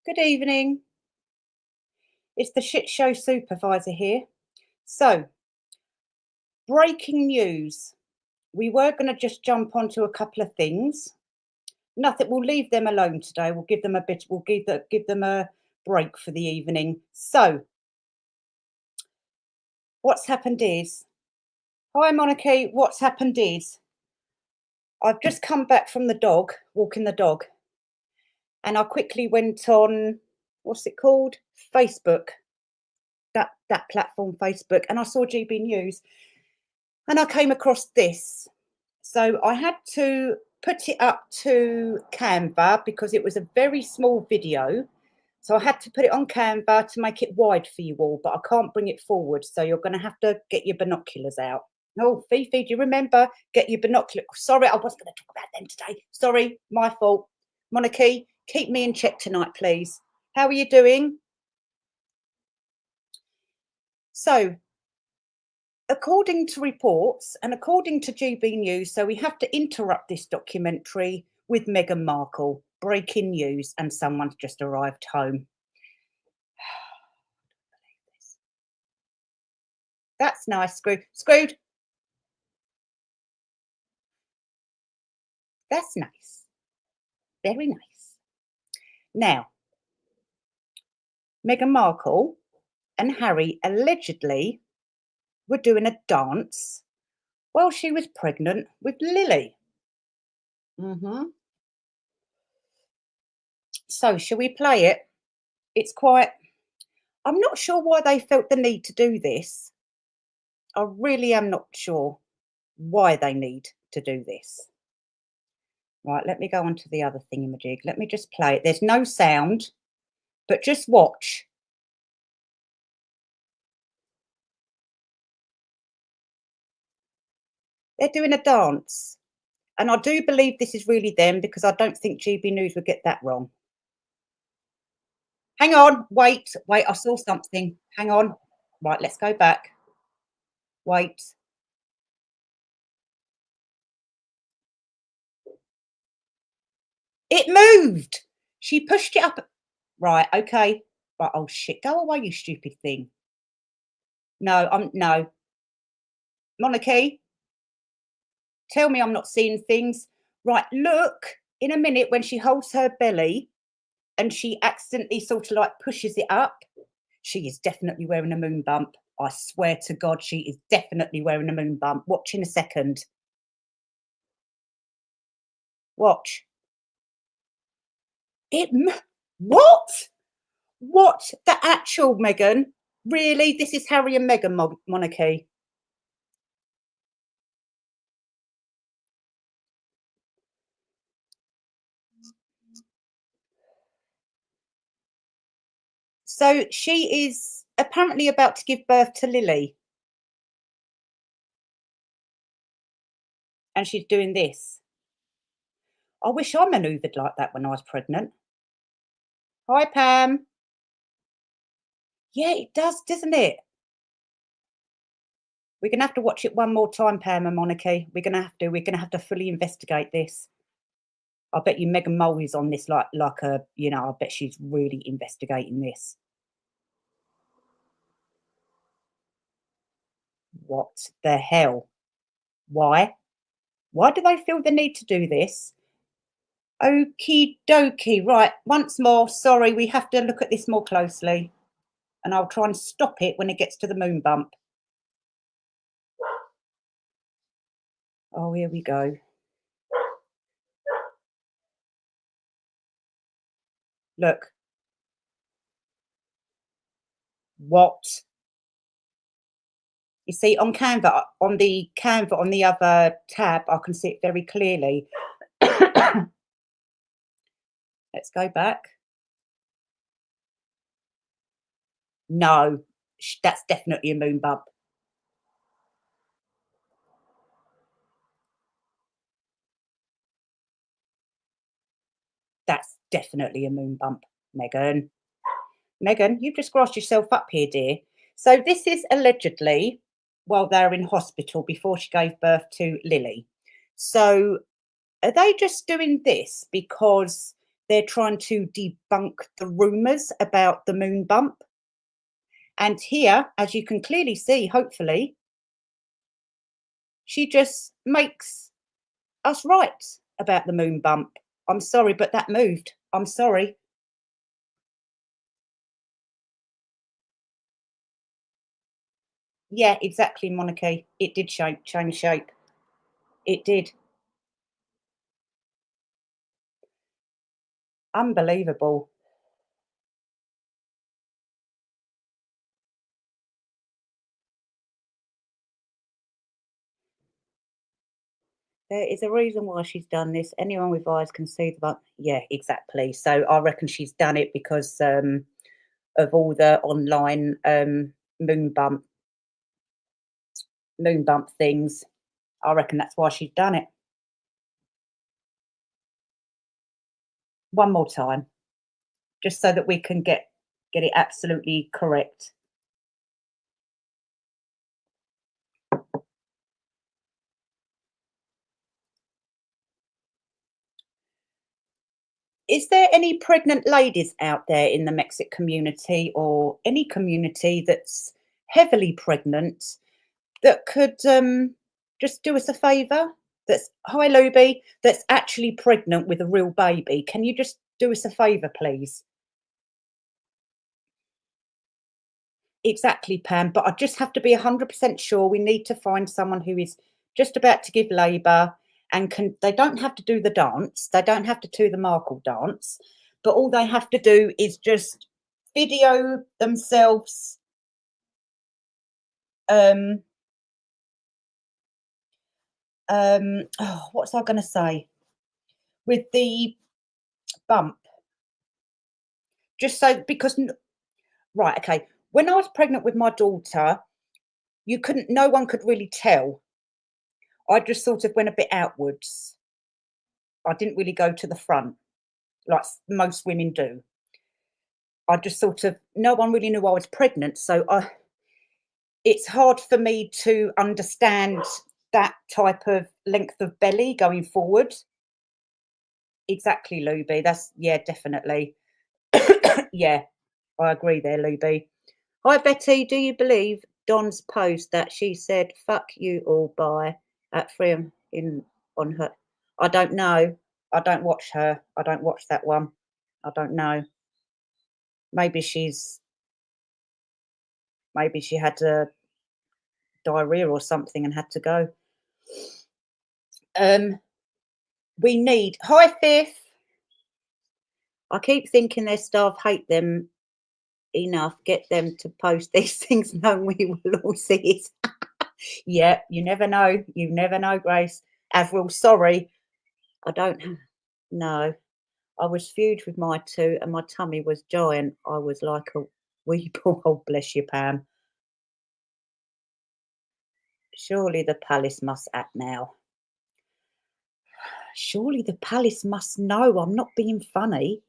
Good evening. It's the shit show supervisor here. So, breaking news. We were going to just jump onto a couple of things. Nothing. We'll leave them alone today. We'll give them a bit. We'll give them a break for the evening. So, what's happened is, hi Monarchy. What's happened is, I've just come back from the dog, walking the dog, and I quickly went on. What's it called? Facebook. That platform, Facebook, and I saw GB News. And I came across this. So I had to put it up to Canva because it was a very small video. So I had to put it on Canva to make it wide for you all, but I can't bring it forward. So you're going to have to get your binoculars out. Oh, Fifi, do you remember? Get your binoculars. Sorry, I was going to talk about them today. Sorry, my fault. Monarchy, keep me in check tonight, please. How are you doing? So, according to reports and according to GB News, so we have to interrupt this documentary with Meghan Markle. Breaking news, and someone's just arrived home. That's nice, Screwed. That's nice. Very nice. Now, Meghan Markle and Harry allegedly were doing a dance while she was pregnant with Lily. So, shall we play it? It's quite. I'm not sure why they felt the need to do this. I really am not sure why they need to do this. Right, let me go on to the other thingamajig. Let me just play it. There's no sound, but just watch. They're doing a dance. And I do believe this is really them because I don't think GB News would get that wrong. Hang on, wait, I saw something. Hang on. Right, let's go back. Wait. It moved. She pushed it up. Right, okay. Right, oh shit, go away, you stupid thing. No. Monarchy, tell me I'm not seeing things. Right, look, in a minute when she holds her belly and she accidentally sort of like pushes it up, she is definitely wearing a moon bump. I swear to God, she is definitely wearing a moon bump. Watch in a second. Watch. What? What? The actual Meghan? Really? This is Harry and Meghan Monarchy. So she is apparently about to give birth to Lily. And she's doing this. I wish I manoeuvred like that when I was pregnant. Hi, Pam. Yeah, it does, doesn't it? We're gonna have to watch it one more time, Pam and Monarchy. We're gonna have to fully investigate this. I bet you Meghan Mole is on this like a, I bet she's really investigating this. What the hell? Why? Why do they feel the need to do this? Okie dokie. Right, once more, sorry, we have to look at this more closely. And I'll try and stop it when it gets to the moon bump. Oh, here we go. Look. What? You see, on Canva, on the other tab, I can see it very clearly. Let's go back. No, that's definitely a moon bump. That's definitely a moon bump, Meghan. Meghan, you've just grassed yourself up here, dear. So this is allegedly while they're in hospital before she gave birth to Lily. So are they just doing this because they're trying to debunk the rumours about the moon bump. And here, as you can clearly see, hopefully, she just makes us right about the moon bump. I'm sorry, but that moved. I'm sorry. Yeah, exactly, Monarchy. It did change shape. It did. Unbelievable. There is a reason why she's done this. Anyone with eyes can see the bump. Yeah, exactly. So I reckon she's done it because of all the online moon bump moon bump things. I reckon that's why she's done it. One more time, just so that we can get it absolutely correct. Is there any pregnant ladies out there in the Mexican community or any community that's heavily pregnant that could just do us a favour? That's hi Luby, that's actually pregnant with a real baby. Can you just do us a favour, please? Exactly, Pam. But I just have to be 100% sure. We need to find someone who is just about to give labour and can. They don't have to do the dance. They don't have to do the Markle dance. But all they have to do is just video themselves. Um, oh, what's I going to say with the bump? Just so because right, okay. When I was pregnant with my daughter, you couldn't. No one could really tell. I just sort of went a bit outwards. I didn't really go to the front like most women do. I just sort of no one really knew I was pregnant, so it's hard for me to understand that type of length of belly going forward. Exactly, Luby. That's yeah, definitely. Yeah, I agree there, Luby. Hi Betty, do you believe Don's post that she said "fuck you all" by at Freedom in on her? I don't know. I don't watch her. I don't watch that one. I don't know. Maybe maybe she had a diarrhea or something and had to go. Um, we need hi Fifth. I keep thinking their staff hate them enough. Get them to post these things, knowing we will all see it. Yeah, you never know. You never know, Grace. Avril, sorry, I don't know. I was huge with my two, and my tummy was giant. I was like a wee ball. Oh, bless you, Pam. Surely the palace must act now. Surely the palace must know I'm not being funny.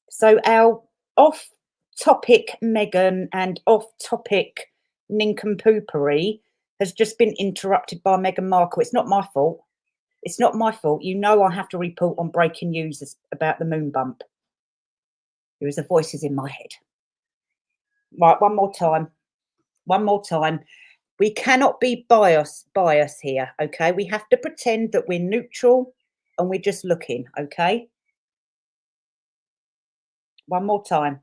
So our off-topic Meghan and off-topic nincompoopery has just been interrupted by Meghan Markle. It's not my fault. It's not my fault. You know I have to report on breaking news about the moon bump. There is a voices in my head. Right, one more time. One more time. We cannot be bias here, okay? We have to pretend that we're neutral and we're just looking, okay? One more time.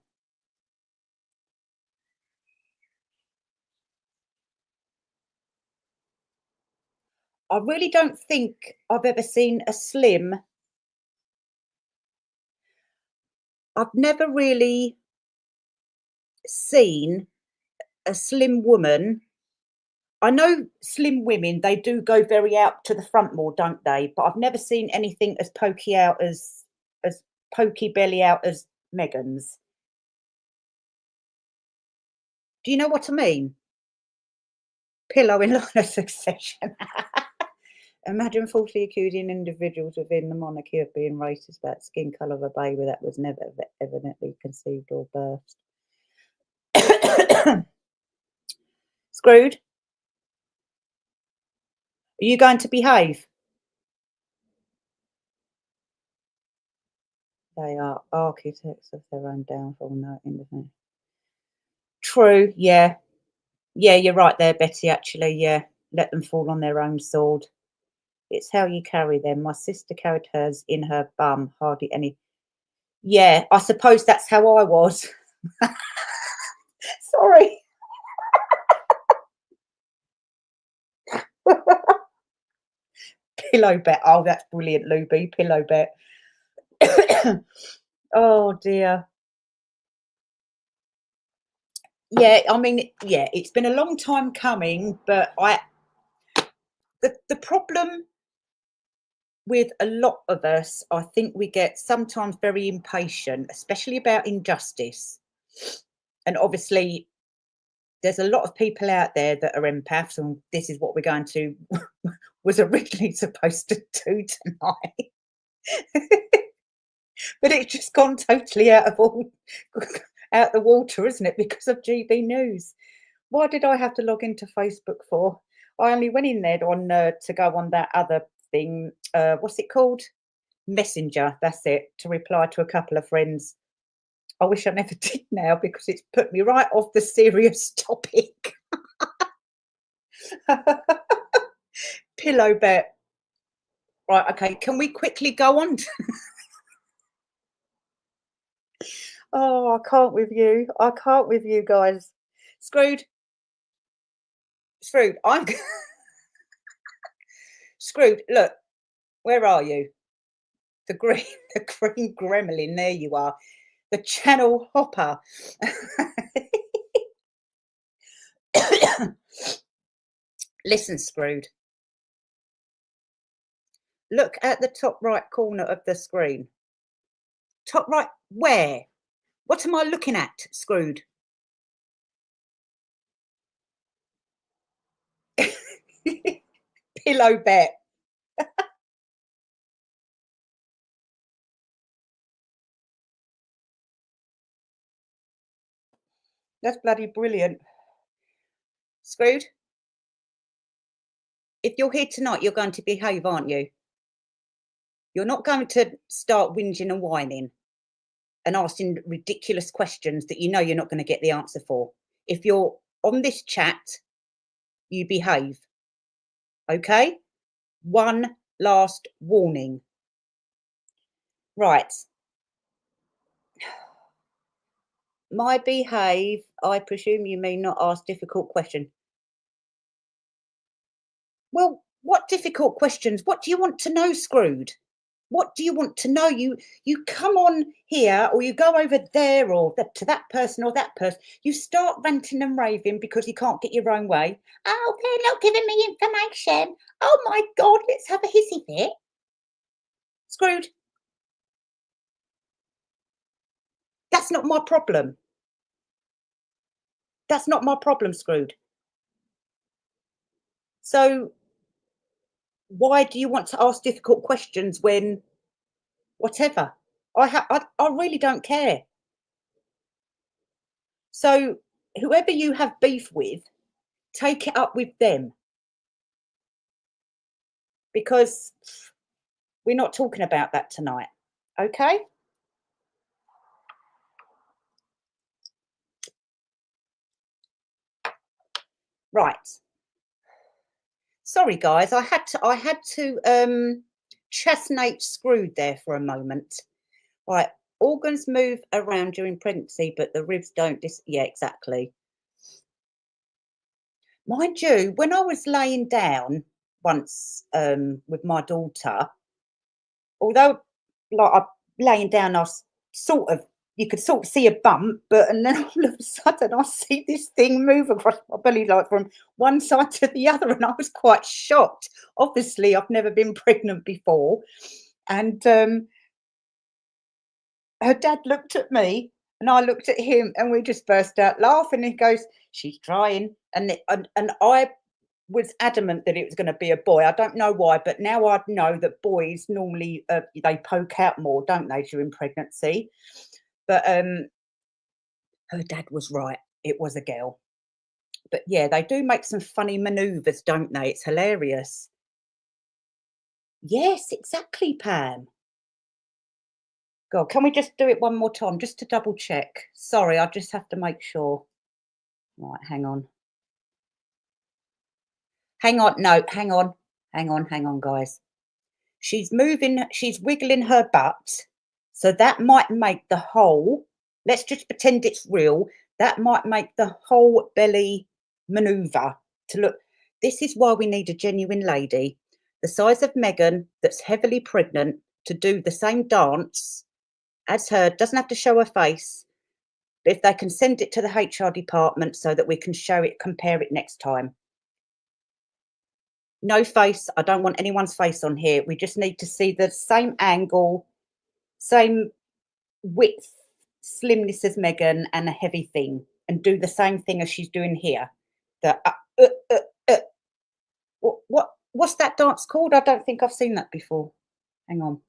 I really don't think I've ever seen a slim. I've never really seen a slim woman. I know slim women, they do go very out to the front more, don't they? But I've never seen anything as pokey out as pokey belly out as Megan's. Do you know what I mean? Pillow in line of succession. Imagine falsely accusing individuals within the monarchy of being racist about skin colour of a baby that was never evidently conceived or birthed. Screwed? Are you going to behave? They are architects of their own downfall, no independent. True, yeah. Yeah, you're right there, Betty, actually, yeah. Let them fall on their own sword. It's how you carry them. My sister carried hers in her bum, hardly any. Yeah, I suppose that's how I was. Sorry. Pillow bet. Oh, that's brilliant, Luby. Pillow bet. Oh dear. Yeah, I mean, yeah, it's been a long time coming, but the problem with a lot of us, I think we get sometimes very impatient, especially about injustice. And obviously, there's a lot of people out there that are empaths, and this is what we're going to was originally supposed to do tonight. But it's just gone totally out of all out the water, isn't it? Because of GB News. Why did I have to log into Facebook for? I only went in there on to go on that other thing. What's it called? Messenger. That's it. To reply to a couple of friends. I wish I never did now because it's put me right off the serious topic. Pillow bet. Right. Okay. Can we quickly go on? Oh, I can't with you. I can't with you guys. Screwed. Screwed. I'm screwed. Look, where are you? The green, the green gremlin. There you are. The channel hopper. Listen, Screwed. Look at the top right corner of the screen. Top right, where? What am I looking at, Screwed? Pillow bet. That's bloody brilliant. Screwed. If you're here tonight, you're going to behave, aren't you? You're not going to start whinging and whining and asking ridiculous questions that you know you're not going to get the answer for. If you're on this chat, you behave. Okay? One last warning. Right. My behave, I presume you mean not ask difficult questions. Well, what difficult questions? What do you want to know, Screwed? What do you want to know? You come on here or you go over there or to that person or that person. You start ranting and raving because you can't get your own way. Oh, they're not giving me information. Oh my God, let's have a hissy fit. Screwed. That's not my problem. That's not my problem, Screwed. So why do you want to ask difficult questions when whatever? I really don't care. So whoever you have beef with, take it up with them because we're not talking about that tonight. Okay? Right. Sorry guys, I had to chestnut Screwed there for a moment. Right. Organs move around during pregnancy, but the ribs don't yeah, exactly. Mind you, when I was laying down once with my daughter, although like I laying down, sort of you could sort of see a bump, but and then all of a sudden I see this thing move across my belly like from one side to the other, and I was quite shocked. Obviously, I've never been pregnant before, and her dad looked at me and I looked at him, and we just burst out laughing. He goes, "She's trying," and I was adamant that it was going to be a boy. I don't know why, but now I know that boys normally they poke out more, don't they, during pregnancy? But her dad was right. It was a girl. But yeah, they do make some funny manoeuvres, don't they? It's hilarious. Yes, exactly, Pam. God, can we just do it one more time just to double check? Sorry, I just have to make sure. Right, hang on. Hang on. No, hang on. Hang on, guys. She's wiggling her butt. So that might make the whole, let's just pretend it's real. That might make the whole belly maneuver to look. This is why we need a genuine lady the size of Megan that's heavily pregnant to do the same dance as her, doesn't have to show her face, but if they can send it to the HR department so that we can show it, compare it next time. No face. I don't want anyone's face on here. We just need to see the same angle, same width, slimness as Megan, and a heavy thing, and do the same thing as she's doing here. The uh. What's that dance called? I don't think I've seen that before. Hang on.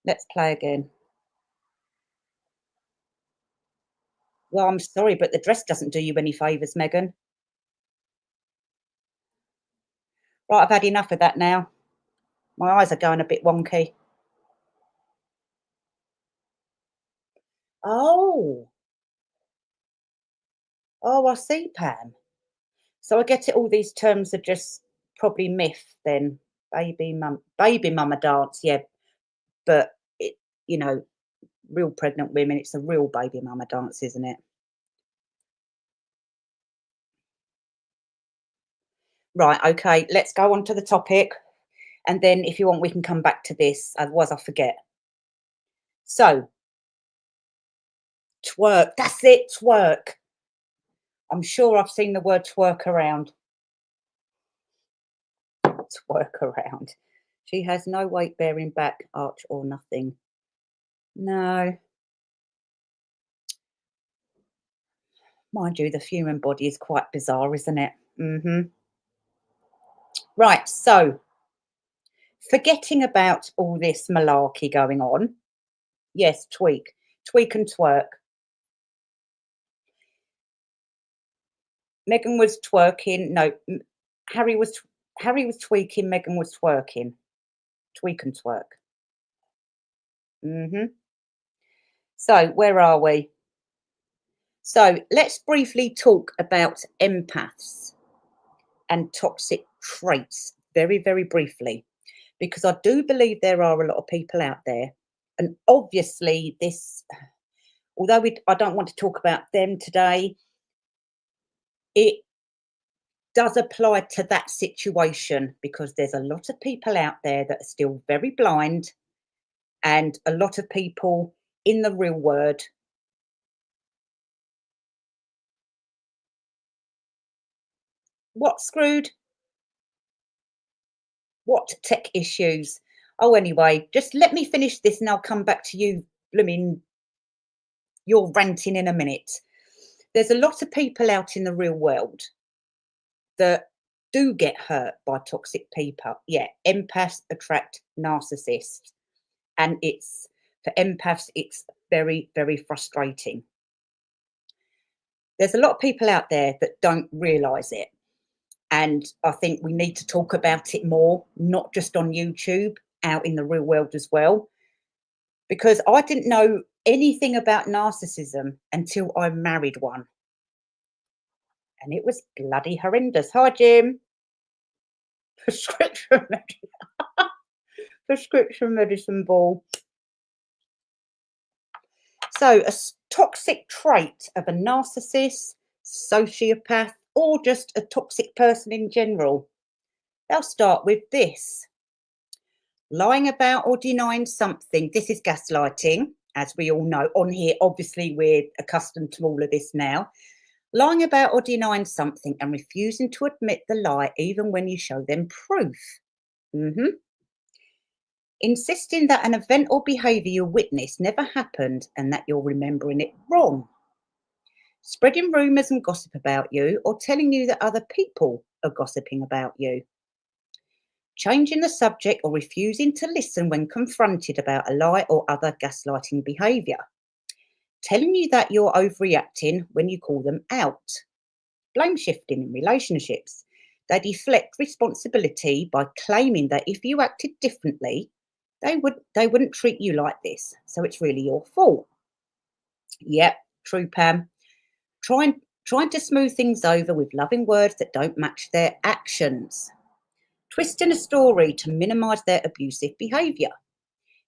Let's play again. Well, I'm sorry, but the dress doesn't do you any favors, Megan. Right, I've had enough of that now. My eyes are going a bit wonky. Oh, oh, I see, Pam. So I get it. All these terms are just probably myth then. Baby mama dance, yeah. But it, you know, real pregnant women, it's a real baby mama dance, isn't it? Right, okay, let's go on to the topic. And then if you want, we can come back to this. Otherwise, I forget. So, twerk. That's it, twerk. I'm sure I've seen the word twerk around. Twerk around. She has no weight bearing back, arch, or nothing. No. Mind you, the human body is quite bizarre, isn't it? Right, so forgetting about all this malarkey going on. Yes, tweak. Tweak and twerk. Megan was twerking. No, Harry was Harry was tweaking. Megan was twerking. Tweak and twerk. So where are we? So let's briefly talk about empaths and toxic traits very, very briefly, because I do believe there are a lot of people out there, and obviously this, although I don't want to talk about them today, it does apply to that situation because there's a lot of people out there that are still very blind, and a lot of people in the real world. What screwed? What tech issues? Oh, anyway, just let me finish this and I'll come back to you. Blooming, you're ranting in a minute. There's a lot of people out in the real world that do get hurt by toxic people. Yeah, empaths attract narcissists. And it's for empaths, it's very, very frustrating. There's a lot of people out there that don't realize it. And I think we need to talk about it more, not just on YouTube, out in the real world as well. Because I didn't know anything about narcissism until I married one. And it was bloody horrendous. Hi, Jim. Prescription medicine. Prescription medicine ball. So, toxic trait of a narcissist, sociopath, or just a toxic person in general. I'll start with this. Lying about or denying something. This is gaslighting, as we all know. On here, obviously, we're accustomed to all of this now. Lying about or denying something and refusing to admit the lie even when you show them proof. Insisting that an event or behaviour you witnessed never happened and that you're remembering it wrong. Spreading rumours and gossip about you or telling you that other people are gossiping about you. Changing the subject or refusing to listen when confronted about a lie or other gaslighting behaviour. Telling you that you're overreacting when you call them out. Blame shifting in relationships. They deflect responsibility by claiming that if you acted differently, They wouldn't treat you like this, so it's really your fault. Yep, true, Pam. Trying to smooth things over with loving words that don't match their actions. Twisting a story to minimize their abusive behavior.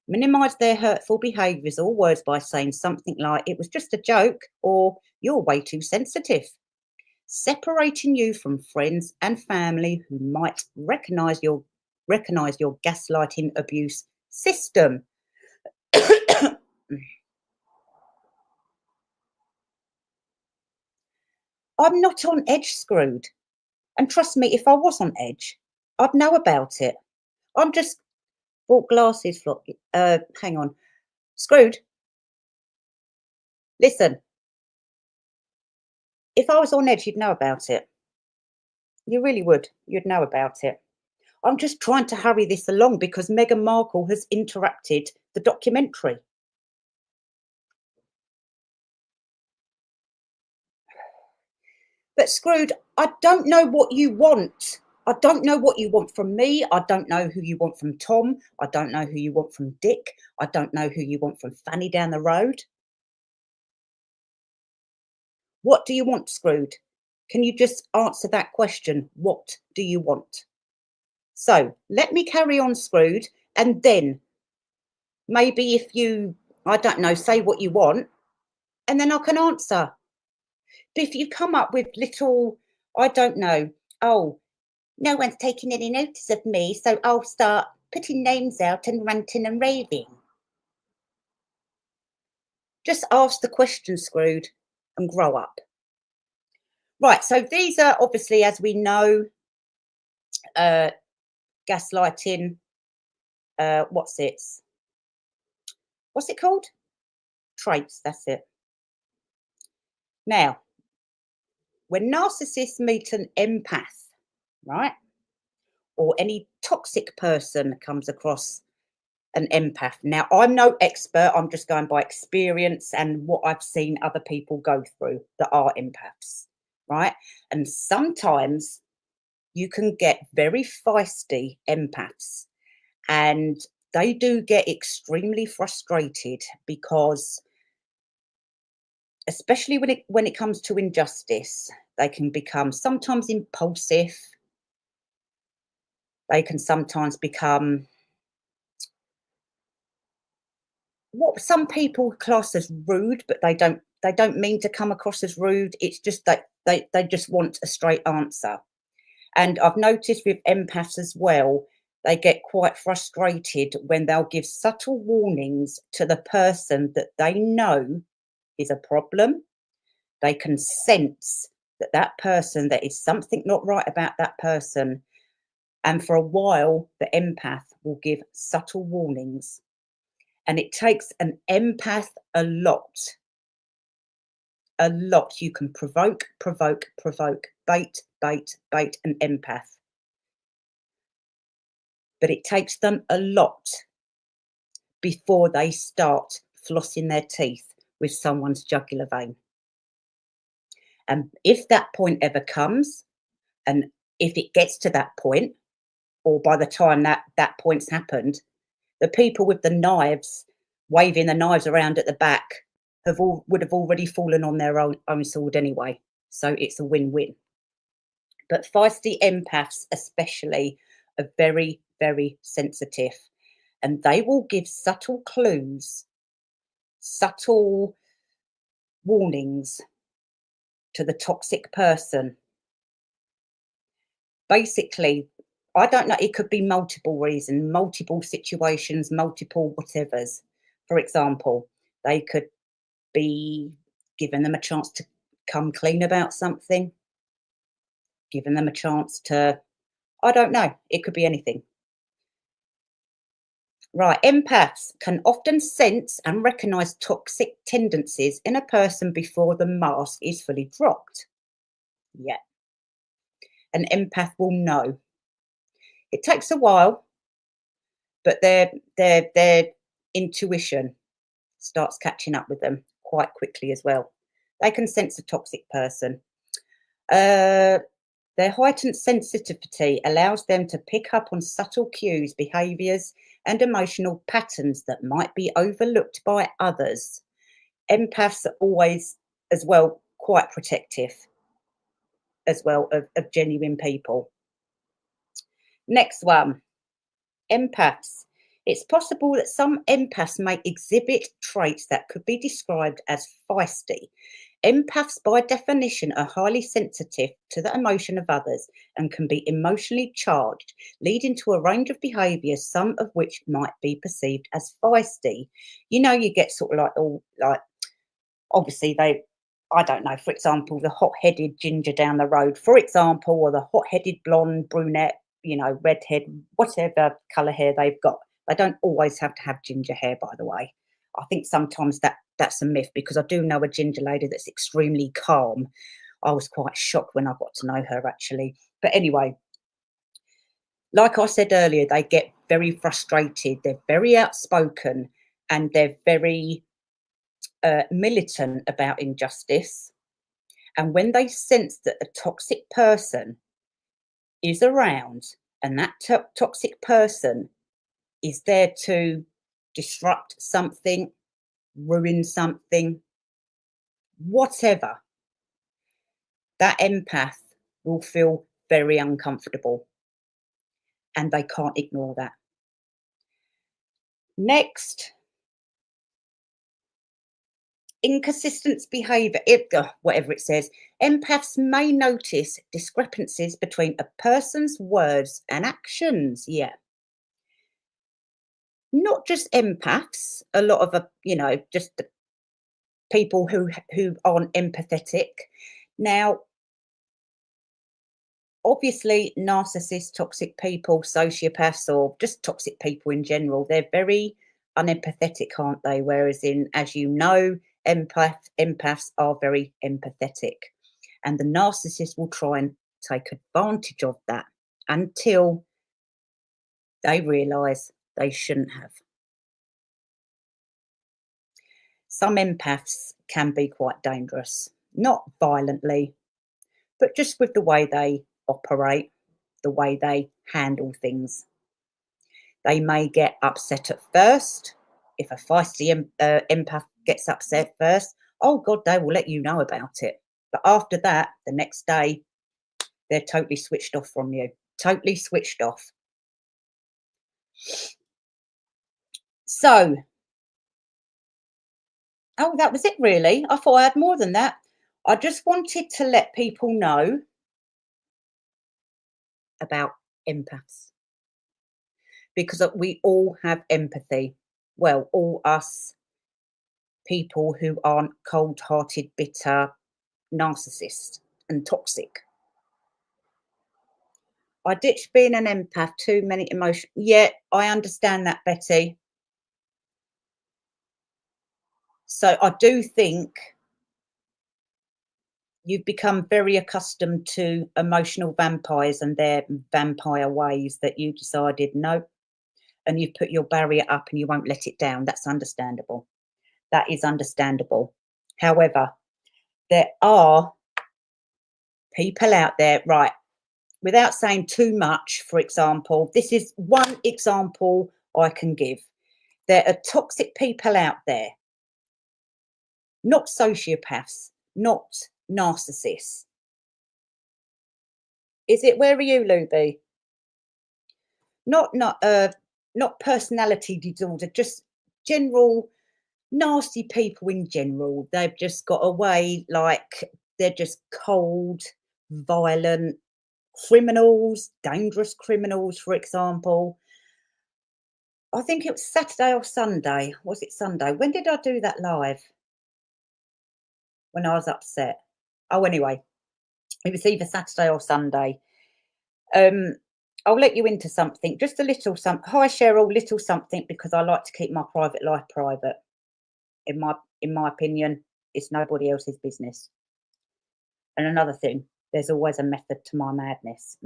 Minimize their hurtful behaviors or words by saying something like, it was just a joke, or you're way too sensitive. Separating you from friends and family who might recognize your gaslighting abuse system. I'm not on edge, Screwed. And trust me, if I was on edge, I'd know about it. I'm just bought glasses for hang on. Screwed, listen, if I was on edge, you'd know about it. You really would. You'd know about it. I'm just trying to hurry this along because Meghan Markle has interrupted the documentary. But Screwed, I don't know what you want. I don't know what you want from me. I don't know who you want from Tom. I don't know who you want from Dick. I don't know who you want from Fanny down the road. What do you want, Screwed? Can you just answer that question? What do you want? So let me carry on, Screwed, and then maybe if you, I don't know, say what you want, and then I can answer. But if you come up with little, I don't know, oh, no one's taking any notice of me, so I'll start putting names out and ranting and raving. Just ask the question, Screwed, and grow up. Right, so these are obviously, as we know, uh, gaslighting. What's it called? Traits, that's it. Now, when narcissists meet an empath, right, or any toxic person comes across an empath. Now, I'm no expert, I'm just going by experience and what I've seen other people go through that are empaths, right? And sometimes you can get very feisty empaths, and they do get extremely frustrated because, especially when it comes to injustice, they can become sometimes impulsive. They can sometimes become what some people class as rude, but they don't mean to come across as rude. It's just that they just want a straight answer. And I've noticed with empaths as well, they get quite frustrated when they'll give subtle warnings to the person that they know is a problem. They can sense that that person, there is something not right about that person. And for a while, the empath will give subtle warnings. And it takes an empath a lot. A lot. You can provoke, bait, an empath. But it takes them a lot before they start flossing their teeth with someone's jugular vein. And if that point ever comes, and if it gets to that point, or by the time that point's happened, the people with the knives, waving the knives around at the back, would have already fallen on their own sword anyway. So it's a win-win. But feisty empaths especially are very, very sensitive, and they will give subtle clues, subtle warnings to the toxic person. Basically, I don't know, it could be multiple reasons, multiple situations, multiple whatevers. For example, they could be giving them a chance to come clean about something, giving them a chance to, I don't know, it could be anything. Right, empaths can often sense and recognize toxic tendencies in a person before the mask is fully dropped. Yeah, an empath will know. It takes a while, but their intuition starts catching up with them quite quickly as well. They can sense a toxic person. Their heightened sensitivity allows them to pick up on subtle cues, behaviours, and emotional patterns that might be overlooked by others. Empaths are always, as well, quite protective as well of genuine people. Next one, empaths. It's possible that some empaths may exhibit traits that could be described as feisty. Empaths, by definition, are highly sensitive to the emotion of others and can be emotionally charged, leading to a range of behaviours, some of which might be perceived as feisty. You know, you get sort of like all like, obviously they, I don't know, for example, the hot-headed ginger down the road, for example, or the hot-headed blonde brunette, you know, redhead, whatever colour hair they've got. They don't always have to have ginger hair, by the way. I think sometimes that's a myth, because I do know a ginger lady that's extremely calm. I was quite shocked when I got to know her, actually. But anyway, like I said earlier, they get very frustrated. They're very outspoken, and they're very militant about injustice. And when they sense that a toxic person is around, and that toxic person is there to disrupt something, ruin something, whatever, that empath will feel very uncomfortable, and they can't ignore that. Next, inconsistent behaviour, whatever it says. Empaths may notice discrepancies between a person's words and actions. Yeah. Not just empaths, a lot of, just the people who aren't empathetic. Now, obviously, narcissists, toxic people, sociopaths, or just toxic people in general, they're very unempathetic, aren't they? Whereas as you know, empaths are very empathetic. And the narcissist will try and take advantage of that until they realise they shouldn't have. Some empaths can be quite dangerous, not violently, but just with the way they operate, the way they handle things. They may get upset at first. If a feisty empath gets upset first, oh God, they will let you know about it. But after that, the next day, they're totally switched off from you. Totally switched off. So, oh, that was it really. I thought I had more than that. I just wanted to let people know about empaths, because we all have empathy. Well, all us people who aren't cold-hearted, bitter, narcissists and toxic. I ditched being an empath, too many emotions. Yeah, I understand that, Betty. So I do think you've become very accustomed to emotional vampires and their vampire ways, that you decided no, and you've put your barrier up and you won't let it down. That's understandable. That is understandable. However, there are people out there, right, without saying too much, for example, this is one example I can give. There are toxic people out there, not sociopaths, not narcissists. Is it? Where are you, Luby? Not personality disorder, just general nasty people in general. They've just got a way, like they're just cold, violent criminals, dangerous criminals, for example. I think it was Saturday or Sunday. Was it Sunday? When did I do that live? When I was upset. Oh, anyway, it was either Saturday or Sunday. Um, I'll let you into something, just a little something. Hi, Cheryl, little something, because I like to keep my private life private. In my opinion, it's nobody else's business. And another thing, there's always a method to my madness.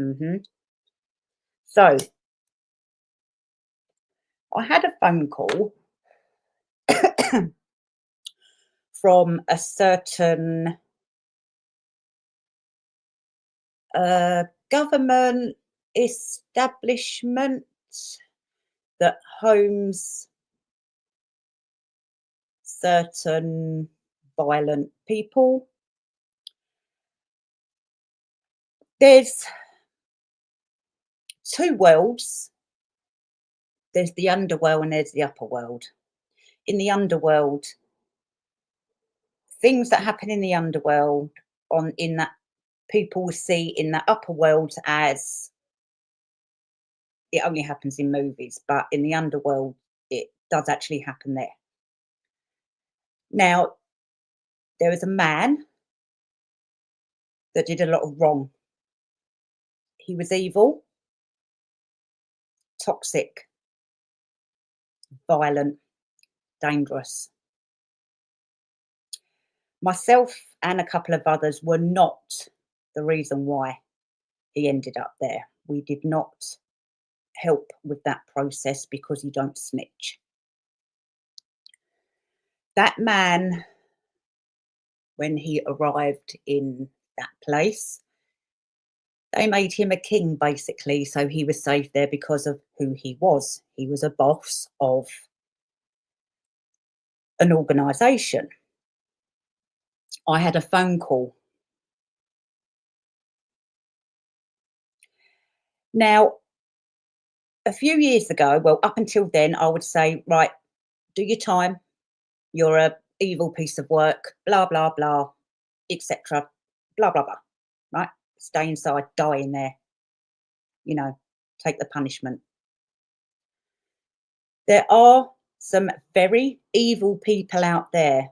So I had a phone call from a certain government establishment. that homes certain violent people. There's two worlds. There's the underworld and there's the upper world. In the underworld, things that happen in the underworld on in that people see in the upper world as it only happens in movies, but in the underworld, it does actually happen there. Now, there was a man that did a lot of wrong. He was evil, toxic, violent, dangerous. Myself and a couple of others were not the reason why he ended up there. We did not help with that process because you don't snitch. That man, when he arrived in that place, they made him a king basically. So he was safe there because of who he was. He was a boss of an organisation. I had a phone call. Now, a few years ago, well, up until then, I would say, right, do your time. You're a evil piece of work, blah, blah, blah, etc. Blah, blah, blah. Right? Stay inside, die in there, take the punishment. There are some very evil people out there.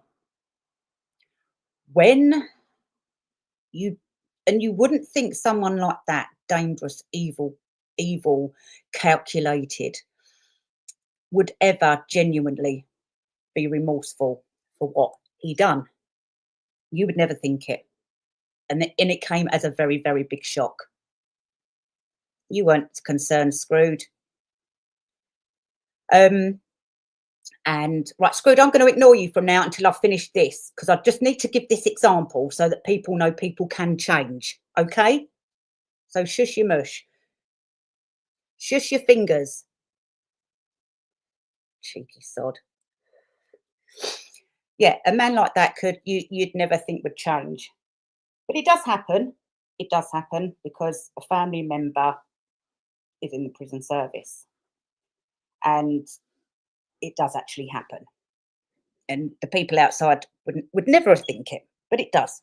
When you and you wouldn't think someone like that, dangerous, evil, calculated, would ever genuinely be remorseful for what he done. You would never think it. And it came as a very, very big shock. You weren't concerned, Screwed. And right, Screwed, I'm going to ignore you from now until I've finished this because I just need to give this example so that people know people can change. Okay? So shush your mush. Shush your fingers. Cheeky sod. Yeah, a man like that you'd never think would change. But it does happen. It does happen because a family member is in the prison service. And it does actually happen. And the people outside would never think it, but it does.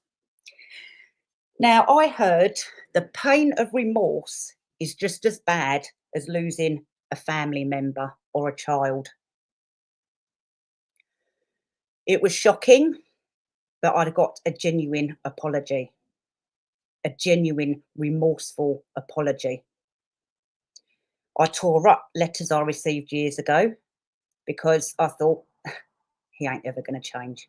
Now, I heard the pain of remorse is just as bad as losing a family member or a child. It was shocking, but I'd got a genuine apology, a genuine remorseful apology. I tore up letters I received years ago because I thought, he ain't ever going to change.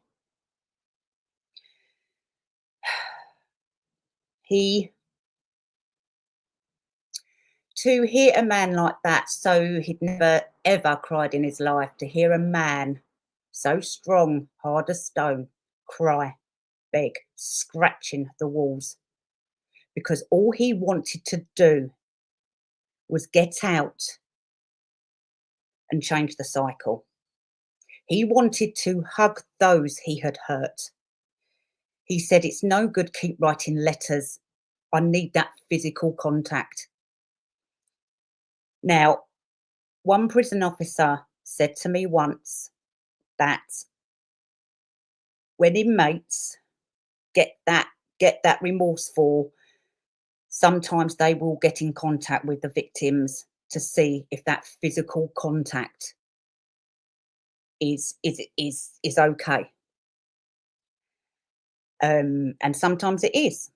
To hear a man like that, so he'd never ever cried in his life, to hear a man so strong, hard as stone, cry, beg, scratching the walls, because all he wanted to do was get out and change the cycle. He wanted to hug those he had hurt. He said, it's no good keep writing letters. I need that physical contact. Now, one prison officer said to me once that when inmates get that remorseful, sometimes they will get in contact with the victims to see if that physical contact is okay. And sometimes it is.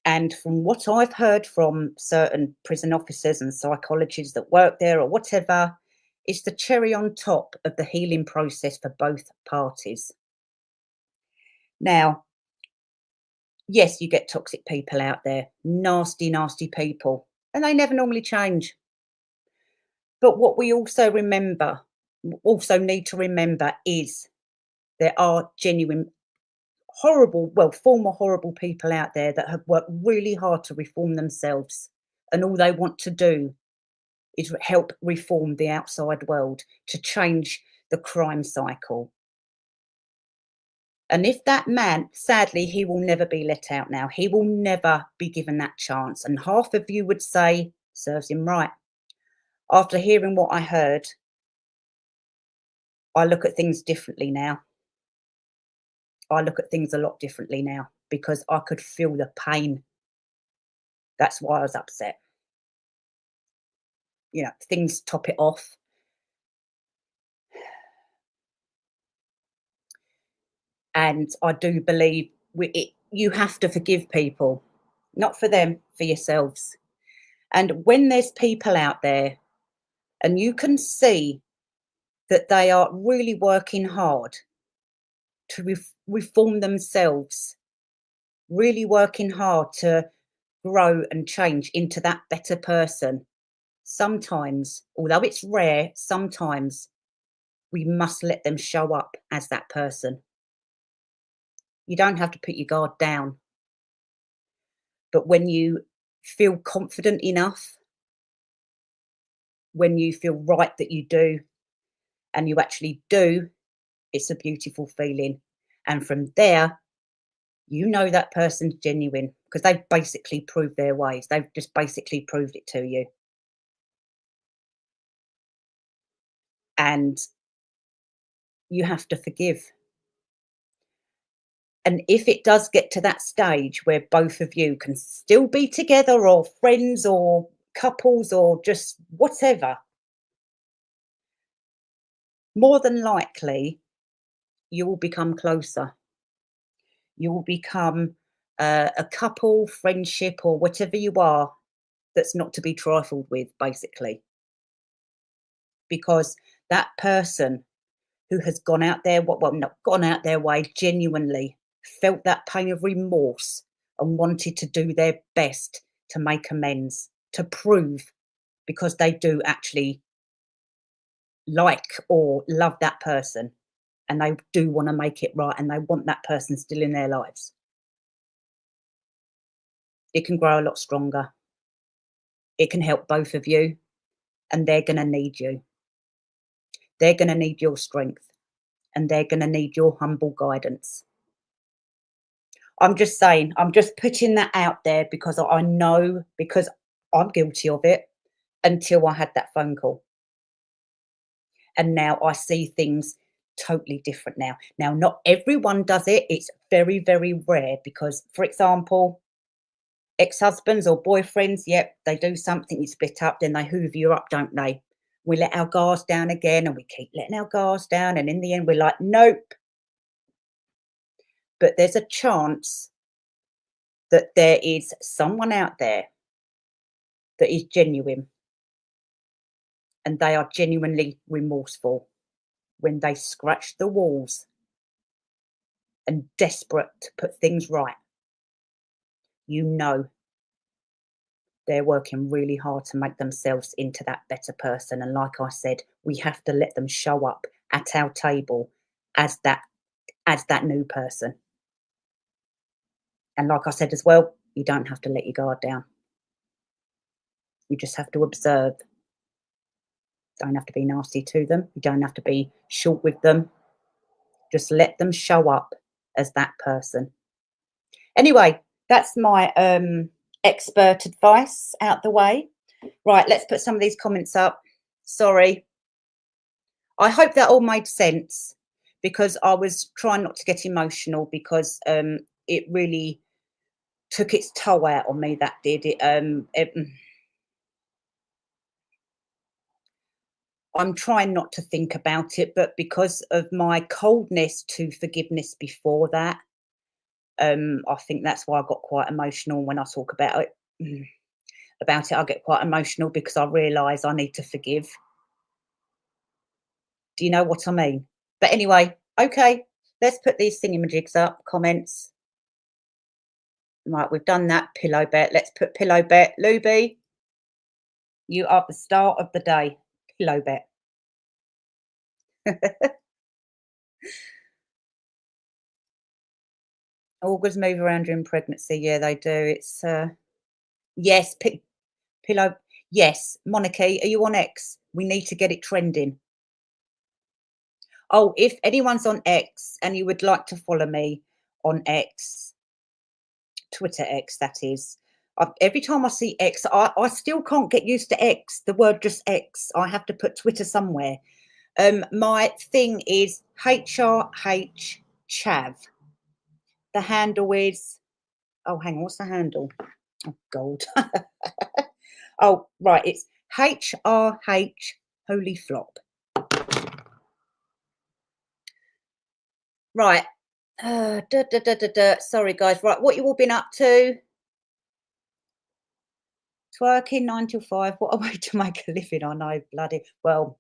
And from what I've heard from certain prison officers and psychologists that work there or whatever, it's the cherry on top of the healing process for both parties. Now, yes, you get toxic people out there, nasty, nasty people, and they never normally change. But what we also need to remember is there are genuine, horrible, well, former horrible people out there that have worked really hard to reform themselves. And all they want to do is help reform the outside world to change the crime cycle. And if that man, sadly, he will never be let out now. He will never be given that chance. And half of you would say, serves him right. After hearing what I heard, I look at things differently now. I look at things a lot differently now because I could feel the pain. That's why I was upset. You know, things top it off. And I do believe you have to forgive people, not for them, for yourselves. And when there's people out there and you can see that they are really working hard to reform themselves, really working hard to grow and change into that better person, sometimes, although it's rare, sometimes we must let them show up as that person. You don't have to put your guard down. But when you feel confident enough, when you feel right that you do, and you actually do, it's a beautiful feeling. And from there, you know that person's genuine because they've basically proved their ways. They've just basically proved it to you. And you have to forgive. And if it does get to that stage where both of you can still be together or friends or couples or just whatever, more than likely you will become closer. You will become a couple, friendship, or whatever you are that's not to be trifled with, basically. Because that person who has gone out there, well, not gone out their way, genuinely felt that pain of remorse and wanted to do their best to make amends, to prove because they do actually like or love that person and they do want to make it right and they want that person still in their lives. It can grow a lot stronger. It can help both of you and they're going to need you. They're going to need your strength and they're going to need your humble guidance. I'm just saying, I'm just putting that out there because I know, because I'm guilty of it until I had that phone call. And now I see things totally different now. Now, not everyone does it. It's very, very rare because, for example, ex-husbands or boyfriends, yep, they do something, you split up, then they hoover you up, don't they? We let our guards down again and we keep letting our guards down. And in the end, we're like, nope. But there's a chance that there is someone out there that is genuine and they are genuinely remorseful when they scratch the walls and desperate to put things right. You know they're working really hard to make themselves into that better person. And like I said, we have to let them show up at our table as that new person. And like I said as well, you don't have to let your guard down. You just have to observe. Don't have to be nasty to them. You don't have to be short with them. Just let them show up as that person. Anyway, that's my expert advice out the way. Right, let's put some of these comments up. Sorry. I hope that all made sense because I was trying not to get emotional because it really took its toll out on me, that did. I'm trying not to think about it, but because of my coldness to forgiveness before that, I think that's why I got quite emotional when I talk about it. About it, I get quite emotional because I realise I need to forgive. Do you know what I mean? But anyway, okay, let's put these thingamajigs up, comments. Right, we've done that. Pillow bet. Let's put pillow bet. Luby, you are the star of the day. Pillow bet. Organs move around during pregnancy. Yeah, they do. It's yes, pillow. Yes, Monarchy, are you on X? We need to get it trending. Oh, if anyone's on X and you would like to follow me on X, Twitter X, that is. Every time I see X, I still can't get used to X, the word just X. I have to put Twitter somewhere. My thing is HRH Chav. The handle is, oh, hang on, what's the handle? Oh, God. Oh, right, it's HRH Holy Flop. Right. Sorry, guys. Right, what you all been up to? Twerking 9 till 5. What a way to make a living. I know, bloody. Well,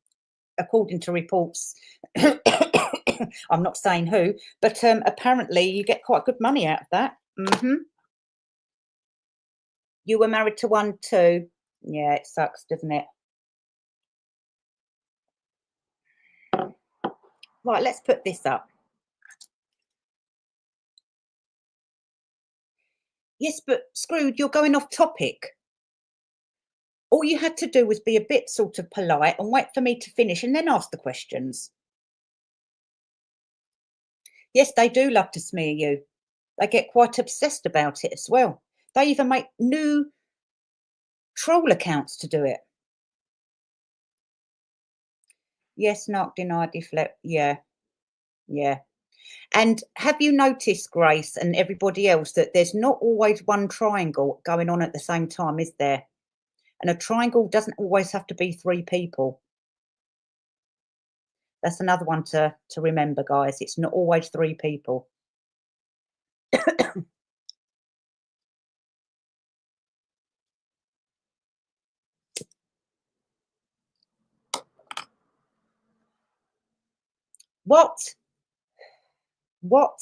according to reports, I'm not saying who, but apparently you get quite good money out of that. You were married to one too. Yeah, it sucks, doesn't it? Right, let's put this up. Yes, but Screwed, you're going off topic. All you had to do was be a bit sort of polite and wait for me to finish and then ask the questions. Yes, they do love to smear you. They get quite obsessed about it as well. They even make new troll accounts to do it. Yes, not deny, deflect. Yeah, yeah. And have you noticed, Grace, and everybody else, that there's not always one triangle going on at the same time, is there? And a triangle doesn't always have to be three people. That's another one to remember, guys. It's not always three people. What? What?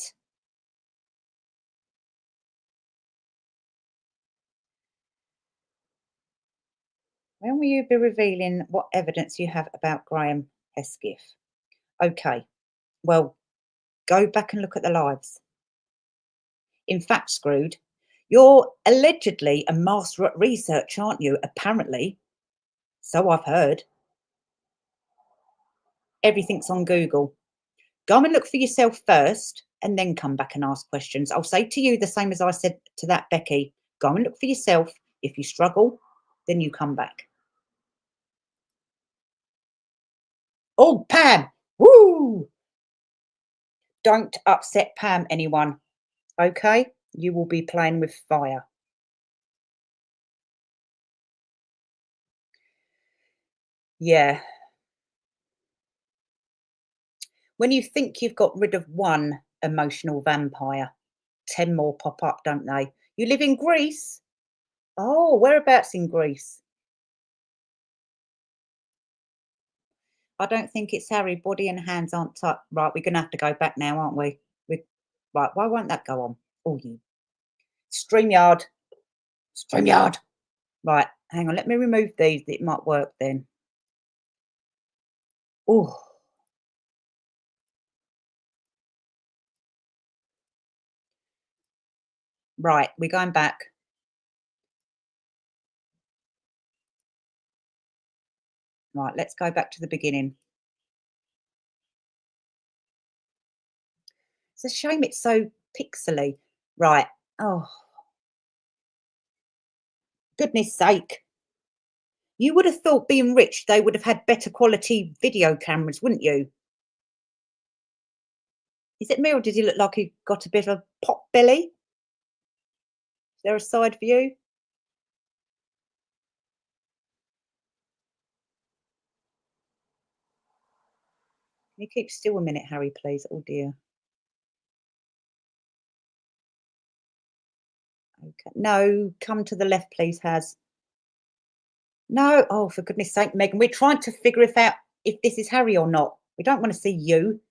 When will you be revealing what evidence you have about Graham Hesketh? Okay, well, go back and look at the lives. In fact, Screwed, you're allegedly a master at research, aren't you? Apparently. So I've heard. Everything's on Google. Go and look for yourself first and then come back and ask questions. I'll say to you the same as I said to that Becky. Go and look for yourself. If you struggle, then you come back. Oh, Pam! Woo! Don't upset Pam, anyone. Okay? You will be playing with fire. Yeah. When you think you've got rid of one emotional vampire, 10 more pop up, don't they? You live in Greece? Oh, whereabouts in Greece? I don't think it's Harry. Body and hands aren't touched. Right, we're gonna have to go back now, aren't we? We right, why won't that go on? Oh, you StreamYard. StreamYard. Right, hang on, let me remove these. It might work then. Oh, right, we're going back. Right, let's go back to the beginning. It's a shame it's so pixely. Right. Oh, goodness sake. You would have thought being rich, they would have had better quality video cameras, wouldn't you? Is it me or does he look like he got a bit of a pot belly? Is there a side view? Can you keep still a minute, Harry, please? Oh dear. Okay. No, come to the left, please, Has. No. Oh, for goodness sake, Megan, we're trying to figure if this is Harry or not. We don't want to see you.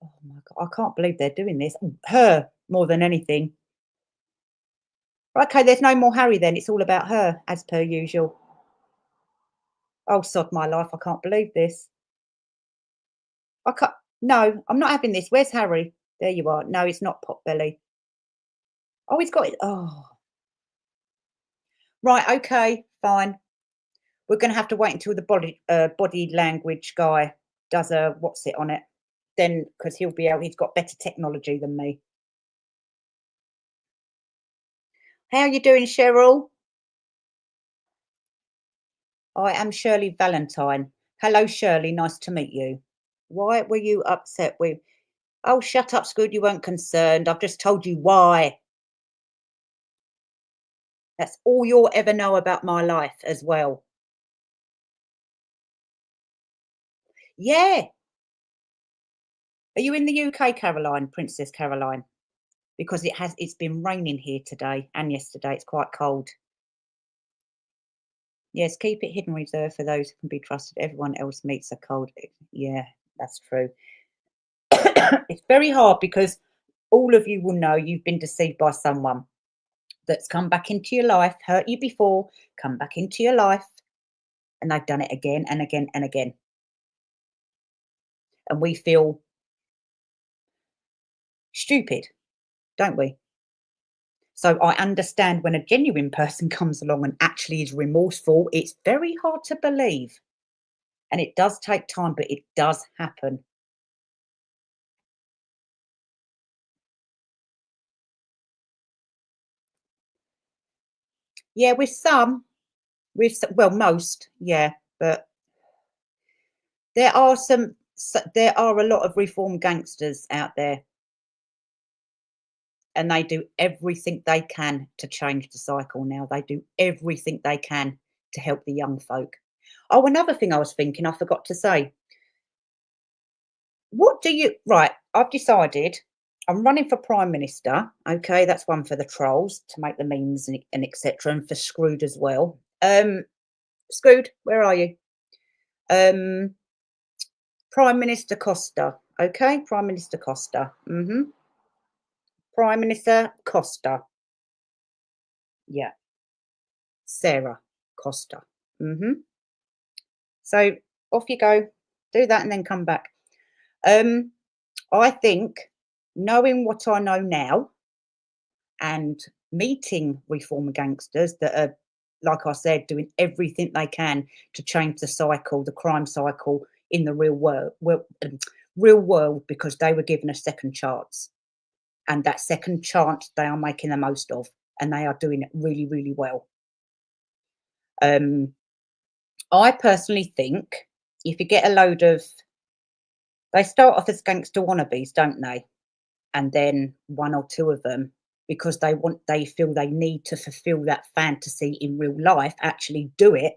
Oh my God, I can't believe they're doing this. Her more than anything. Okay, there's no more Harry then. It's all about her, as per usual. Oh, sod my life. I can't believe this. I can't. No, I'm not having this. Where's Harry? There you are. No, it's not Potbelly. Oh, he's got it. Oh. Right, okay, fine. We're gonna have to wait until the body language guy does a what's it on it, then because 'cause he's got better technology than me. How you doing, Cheryl? I am Shirley Valentine. Hello, Shirley, nice to meet you. Why were you upset with Oh, shut up, Scoot, you weren't concerned. I've just told you why. That's all you'll ever know about my life as well. Yeah. Are you in the UK, Caroline, Princess Caroline? Because it's been raining here today and yesterday. It's quite cold. Yes, keep it hidden reserved for those who can be trusted. Everyone else meets a cold. Yeah, that's true. It's very hard because all of you will know you've been deceived by someone that's come back into your life, hurt you before, come back into your life, and they've done it again and again and again. And we feel stupid, don't we? So I understand when a genuine person comes along and actually is remorseful, it's very hard to believe. And it does take time, but it does happen. Yeah, with some, well, most, yeah, but there are a lot of reformed gangsters out there, and they do everything they can to change the cycle now. They do everything they can to help the young folk. Oh, another thing I was thinking, I forgot to say. What do you Right, I've decided I'm running for Prime Minister. Okay, that's one for the trolls to make the memes and etc. and for Screwed as well. Screwed, where are you? Um, Prime Minister Costa. Okay, Prime Minister Costa. Prime Minister Costa. Yeah, Sarah Costa. hmm So off you go. Do that and then come back. Um, I think knowing what I know now and meeting reformer gangsters that are, like I said, doing everything they can to change the cycle, the crime cycle in the real world, because they were given a second chance, and that second chance they are making the most of, and they are doing it really, really well. Um, I personally think if you get a load of, they start off as gangster wannabes, don't they? And then one or two of them, because they feel they need to fulfill that fantasy in real life, actually do it,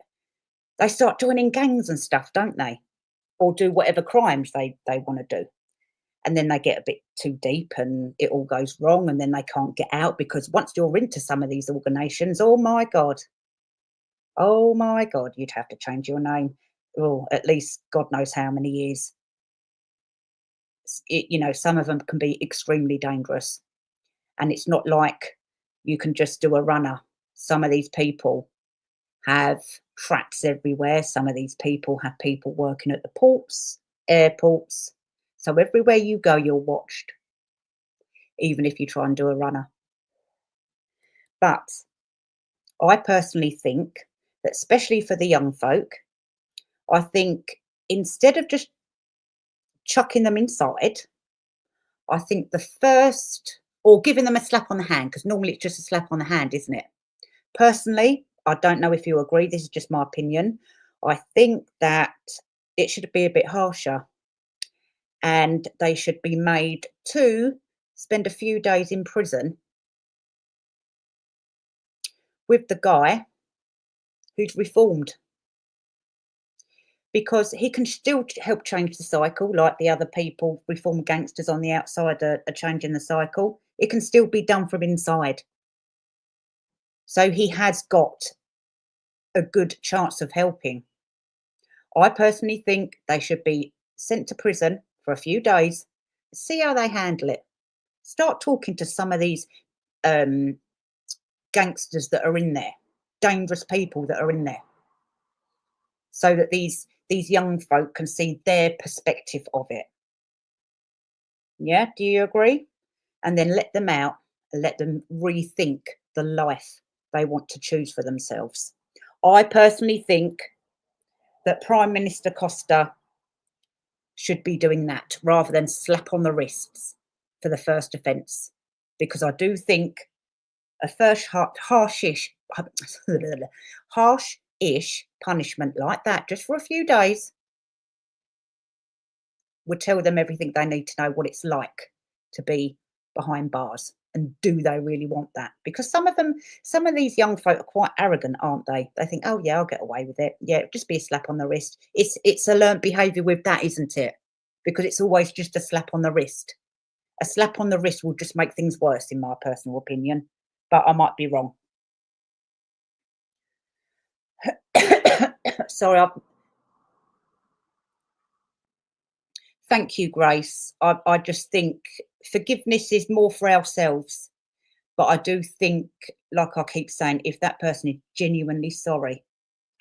they start joining gangs and stuff, don't they? Or do whatever crimes they want to do. And then they get a bit too deep and it all goes wrong, and then they can't get out, because once you're into some of these organizations, oh my god, you'd have to change your name. Oh, at least God knows how many years. Some of them can be extremely dangerous. And it's not like you can just do a runner. Some of these people have traps everywhere. Some of these people have people working at the ports, airports. So everywhere you go, you're watched, even if you try and do a runner. But I personally think that, especially for the young folk, I think instead of just chucking them inside, I think the first, or giving them a slap on the hand, because normally it's just a slap on the hand, isn't it? Personally, I don't know if you agree, this is just my opinion. I think that it should be a bit harsher, and they should be made to spend a few days in prison with the guy who's reformed, because he can still help change the cycle like the other people, reformed gangsters on the outside are changing the cycle. It can still be done from inside. So he has got a good chance of helping. I personally think they should be sent to prison for a few days, see how they handle it. Start talking to some of these um, gangsters that are in there, dangerous people that are in there, so that these young folk can see their perspective of it. Yeah, do you agree? And then let them out and let them rethink the life they want to choose for themselves. I personally think that Prime Minister Costa should be doing that rather than slap on the wrists for the first offence, because I do think a first harsh-ish punishment like that, just for a few days, would tell them everything they need to know what it's like to be behind bars. And do they really want that? Because some of these young folk are quite arrogant, aren't they? They think, oh yeah, I'll get away with it. Yeah, it'll just be a slap on the wrist. It's a learnt behaviour with that, isn't it? Because it's always just a slap on the wrist. A slap on the wrist will just make things worse, in my personal opinion. But I might be wrong. Sorry, thank you, Grace. I just think forgiveness is more for ourselves. But I do think, like I keep saying, if that person is genuinely sorry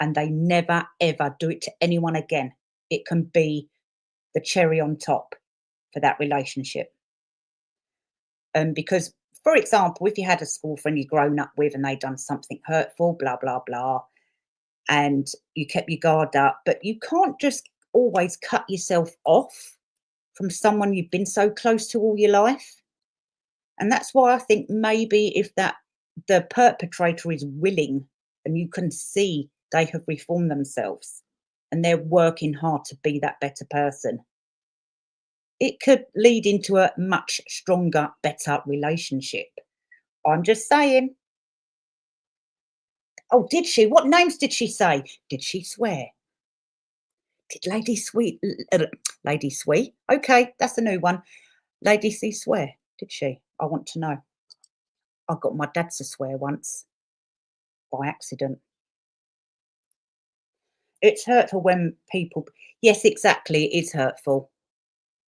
and they never, ever do it to anyone again, it can be the cherry on top for that relationship. Because, for example, if you had a school friend you'd grown up with and they'd done something hurtful, blah, blah, blah, and you kept your guard up, but you can't just always cut yourself off from someone you've been so close to all your life. And that's why I think maybe if that the perpetrator is willing and you can see they have reformed themselves and they're working hard to be that better person, it could lead into a much stronger, better relationship. I'm just saying. Oh, did she? What names did she say? Did she swear? Did Lady Sweet, Lady Sweet? Okay, that's a new one. Lady C swear? Did she? I want to know. I got my dad to swear once by accident. It's hurtful when people, yes, exactly, it is hurtful.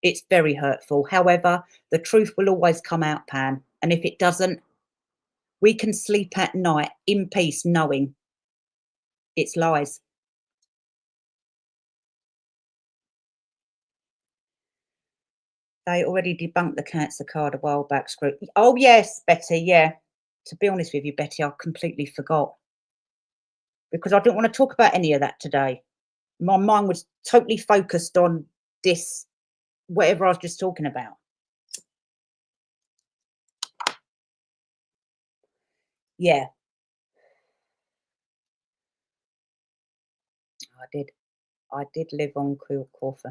It's very hurtful. However, the truth will always come out, Pam. And if it doesn't, we can sleep at night in peace knowing it's lies. They already debunked the cancer card a while back, Screw. Oh, yes, Betty, yeah. To be honest with you, Betty, I completely forgot because I didn't want to talk about any of that today. My mind was totally focused on this, whatever I was just talking about. Yeah, I did. I did live on Corfu.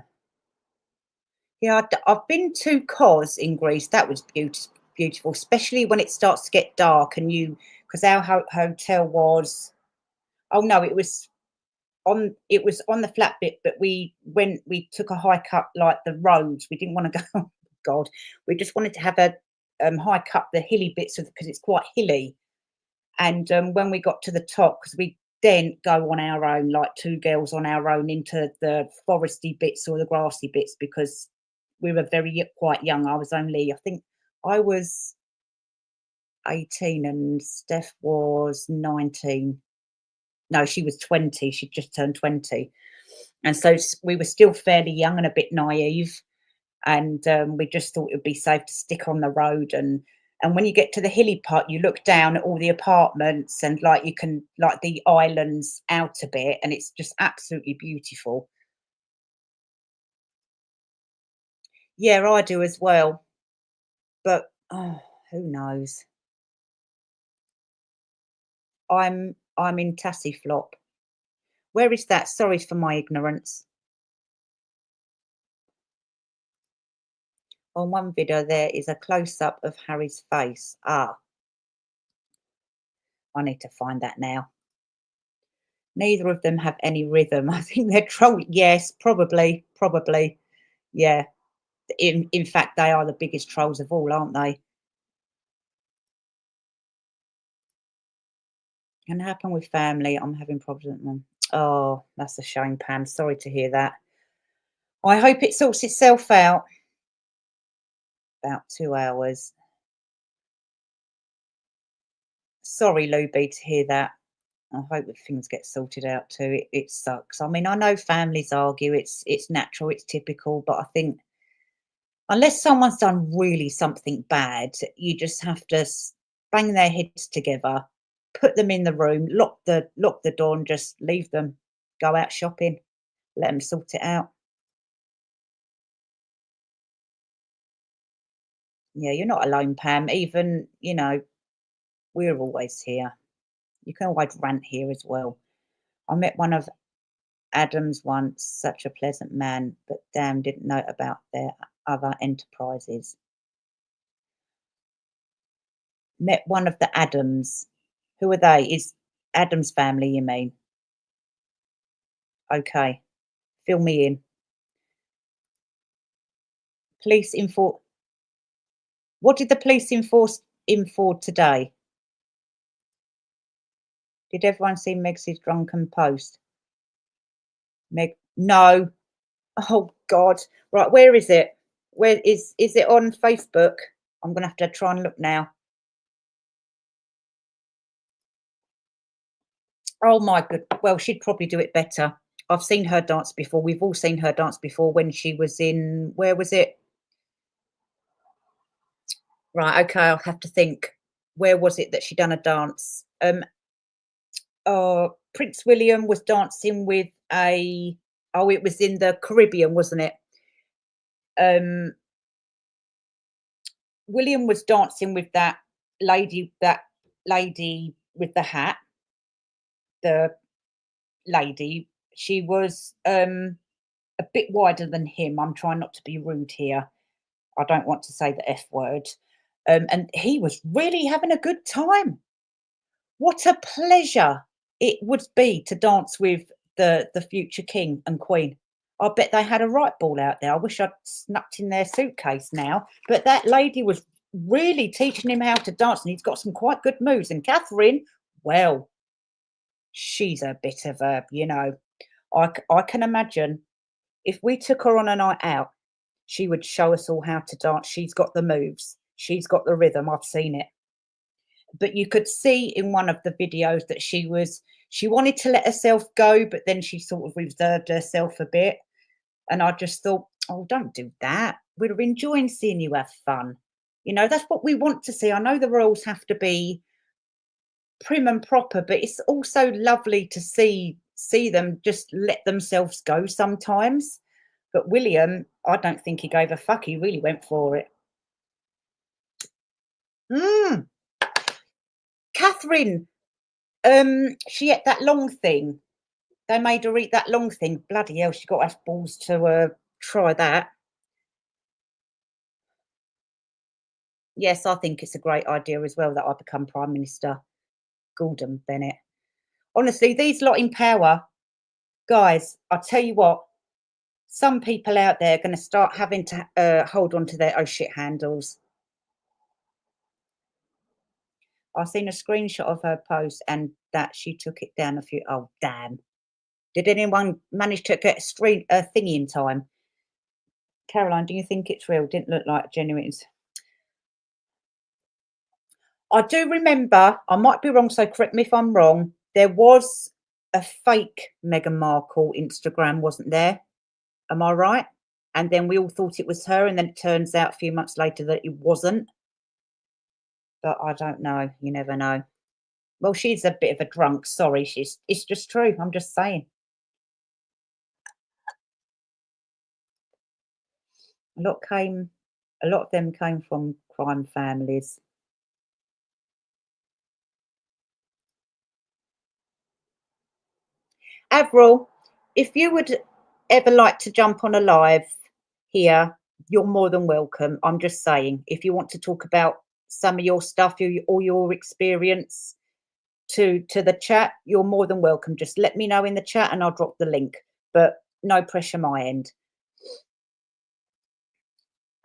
Yeah, I've been to Kos in Greece. That was beautiful, especially when it starts to get dark and you, because our hotel was, oh no, it was on the flat bit, but we took a hike up like the roads. We didn't want to go, oh God, we just wanted to have a hike up the hilly bits of because it's quite hilly. And when we got to the top, because we then go on our own, like two girls on our own, into the foresty bits or the grassy bits because we were quite young. I was only, I think I was 18 and Steph was 19. No, she was 20. She'd just turned 20. And so we were still fairly young and a bit naive. And we just thought it would be safe to stick on the road. And when you get to the hilly part, you look down at all the apartments and like you can like the islands out a bit, and it's just absolutely beautiful. Yeah, I do as well. But oh, who knows? I'm in Tassiflop. Where is that? Sorry for my ignorance. On one video, there is a close up of Harry's face. Ah, I need to find that now. Neither of them have any rhythm. I think they're trolling. Yes, probably, probably. Yeah. In fact, they are the biggest trolls of all, aren't they? Can happen with family. I'm having problems with them. Oh, that's a shame, Pam. Sorry to hear that. I hope it sorts itself out. About 2 hours. Sorry, Luby, to hear that. I hope that things get sorted out too. It sucks. I mean, I know families argue. It's natural. It's typical. But I think unless someone's done really something bad, you just have to bang their heads together put them in the room, lock the door, and just leave them. Go out shopping. Let them sort it out. Yeah, you're not alone, Pam. Even, we're always here. You can always rant here as well. I met one of Adam's once, such a pleasant man, but damn didn't know about their other enterprises. Met one of the Adams. Who are they? Is Adam's family, you mean? Okay, fill me in. Police enforce. What did the police enforce in for today? Did everyone see Meg's drunken post? Meg, no. Oh God. Right, where is it? Where is it on Facebook? I'm gonna have to try and look now. Oh my good. Well, she'd probably do it better. I've seen her dance before. We've all seen her dance before when she was in, where was it? Right, okay, I'll have to think. Where was it that she done a dance? Prince William was dancing with a, oh, it was in the Caribbean, wasn't it? Um, William was dancing with that lady with the hat, the lady. She was a bit wider than him. I'm trying not to be rude here. I don't want to say the F word. And he was really having a good time. What a pleasure it would be to dance with the future king and queen. I bet they had a right ball out there. I wish I'd snuck in their suitcase now. But that lady was really teaching him how to dance, and he's got some quite good moves. And Catherine, well, she's a bit of a, I can imagine if we took her on a night out, she would show us all how to dance. She's got the moves. She's got the rhythm. I've seen it. But you could see in one of the videos that she wanted to let herself go, but then she sort of reserved herself a bit. And I just thought, oh, don't do that. We're enjoying seeing you have fun. That's what we want to see. I know the royals have to be prim and proper, but it's also lovely to see them just let themselves go sometimes. But William, I don't think he gave a fuck. He really went for it. Mm, Catherine, she ate that long thing. They made her eat that long thing. Bloody hell, she got to have balls to try that. Yes, I think it's a great idea as well that I become Prime Minister. Gordon Bennett. Honestly, these lot in power, guys, I tell you what, some people out there are going to start having to hold on to their oh shit handles. I seen a screenshot of her post and that she took it down a few. Oh damn! Did anyone manage to get a thingy in time? Caroline, do you think it's real? Didn't look like genuine. I do remember. I might be wrong, so correct me if I'm wrong. There was a fake Meghan Markle Instagram, wasn't there? Am I right? And then we all thought it was her, and then it turns out a few months later that it wasn't. But I don't know. You never know. Well, she's a bit of a drunk. Sorry, it's just true. I'm just saying. A lot came a lot of them came from crime families. Avril, if you would ever like to jump on a live here, you're more than welcome. I'm just saying, if you want to talk about some of your stuff or your experience to the chat, you're more than welcome. Just let me know in the chat and I'll drop the link. But no pressure my end.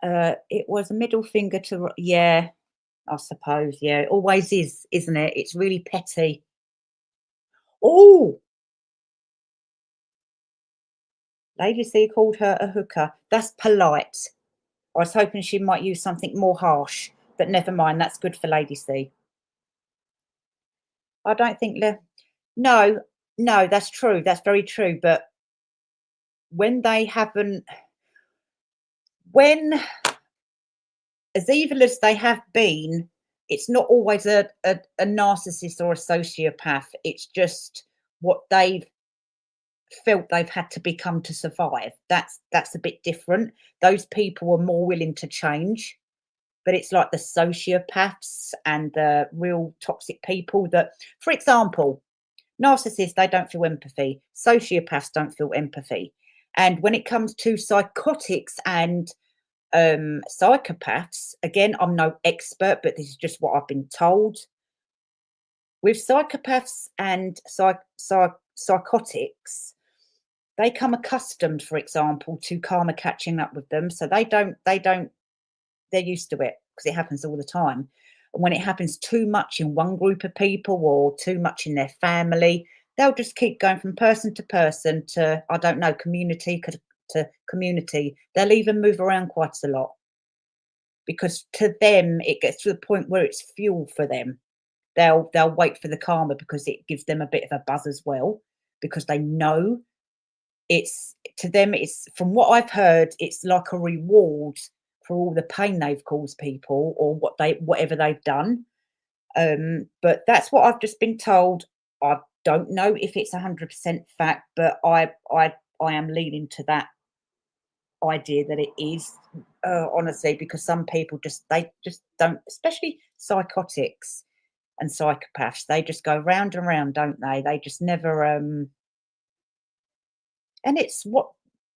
It was a middle finger to, yeah, I suppose, yeah, it always is, isn't it? It's really petty. Oh, Lady C called her a hooker. That's polite. I was hoping she might use something more harsh, but never mind. That's good for Lady C. I don't think no, no, that's true. That's very true. But when they haven't, when as evil as they have been, it's not always a narcissist or a sociopath. It's just what they've felt they've had to become to survive. That's a bit different. Those people are more willing to change, but it's like the sociopaths and the real toxic people that, for example, narcissists, they don't feel empathy. Sociopaths don't feel empathy. And when it comes to psychotics and psychopaths, again, I'm no expert, but this is just what I've been told. With psychopaths and psychotics, they come accustomed, for example, to karma catching up with them. So they don't, they're used to it because it happens all the time. And when it happens too much in one group of people or too much in their family, they'll just keep going from person to person to, I don't know, community to community. They'll even move around quite a lot because to them it gets to the point where it's fuel for them. They'll wait for the karma because it gives them a bit of a buzz as well, because they know it's, to them, it's, from what I've heard, it's like a reward for all the pain they've caused people or whatever they've done. But that's what I've just been told. I don't know if it's 100% fact, but I am leaning to that idea that it is, honestly, because some people they just don't, especially psychotics and psychopaths, they just go round and round, don't they? They just never and it's what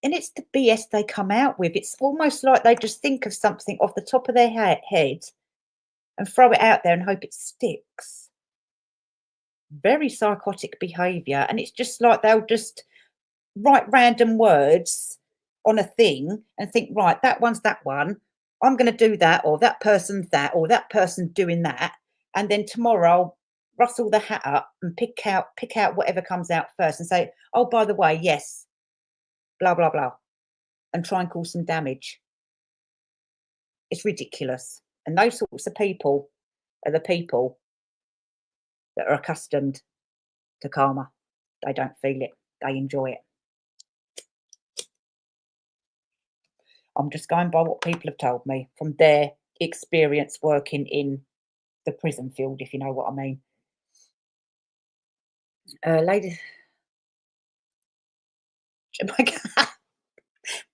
and it's the BS they come out with. It's almost like they just think of something off the top of their head and throw it out there and hope it sticks. Very psychotic behavior, and it's just like they'll just write random words on a thing and think, right, that one's that one. I'm going to do that, or that person's that, or that person's doing that, and then tomorrow I'll rustle the hat up and pick out whatever comes out first and say, oh, by the way, yes, blah blah blah, and try and cause some damage. It's ridiculous, and those sorts of people are the people that are accustomed to karma. They don't feel it; they enjoy it. I'm just going by what people have told me from their experience working in the prison field, if you know what I mean. Lady Jamaica,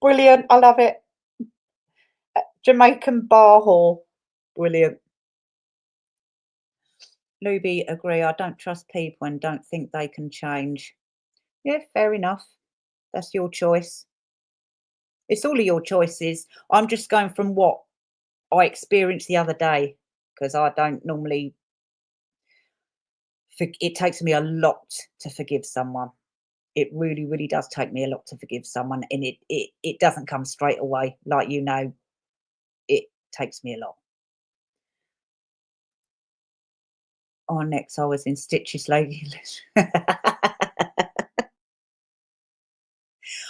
brilliant. I love it. Jamaican bar whore, brilliant. Luby, agree. I don't trust people and don't think they can change. Yeah, fair enough. That's your choice. It's all of your choices. I'm just going from what I experienced the other day because I don't normally. It takes me a lot to forgive someone. It really, really does take me a lot to forgive someone, and it doesn't come straight away. Like, it takes me a lot. Oh, next I was in stitches, lady.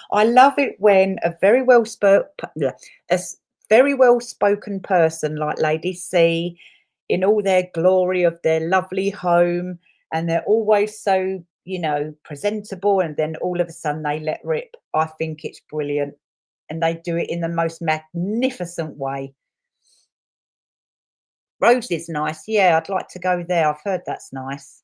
I love it when a very well spoken person like Lady C, in all their glory of their lovely home, and they're always so, presentable, and then all of a sudden they let rip. I think it's brilliant, and they do it in the most magnificent way. Rose is nice. Yeah, I'd like to go there. I've heard that's nice.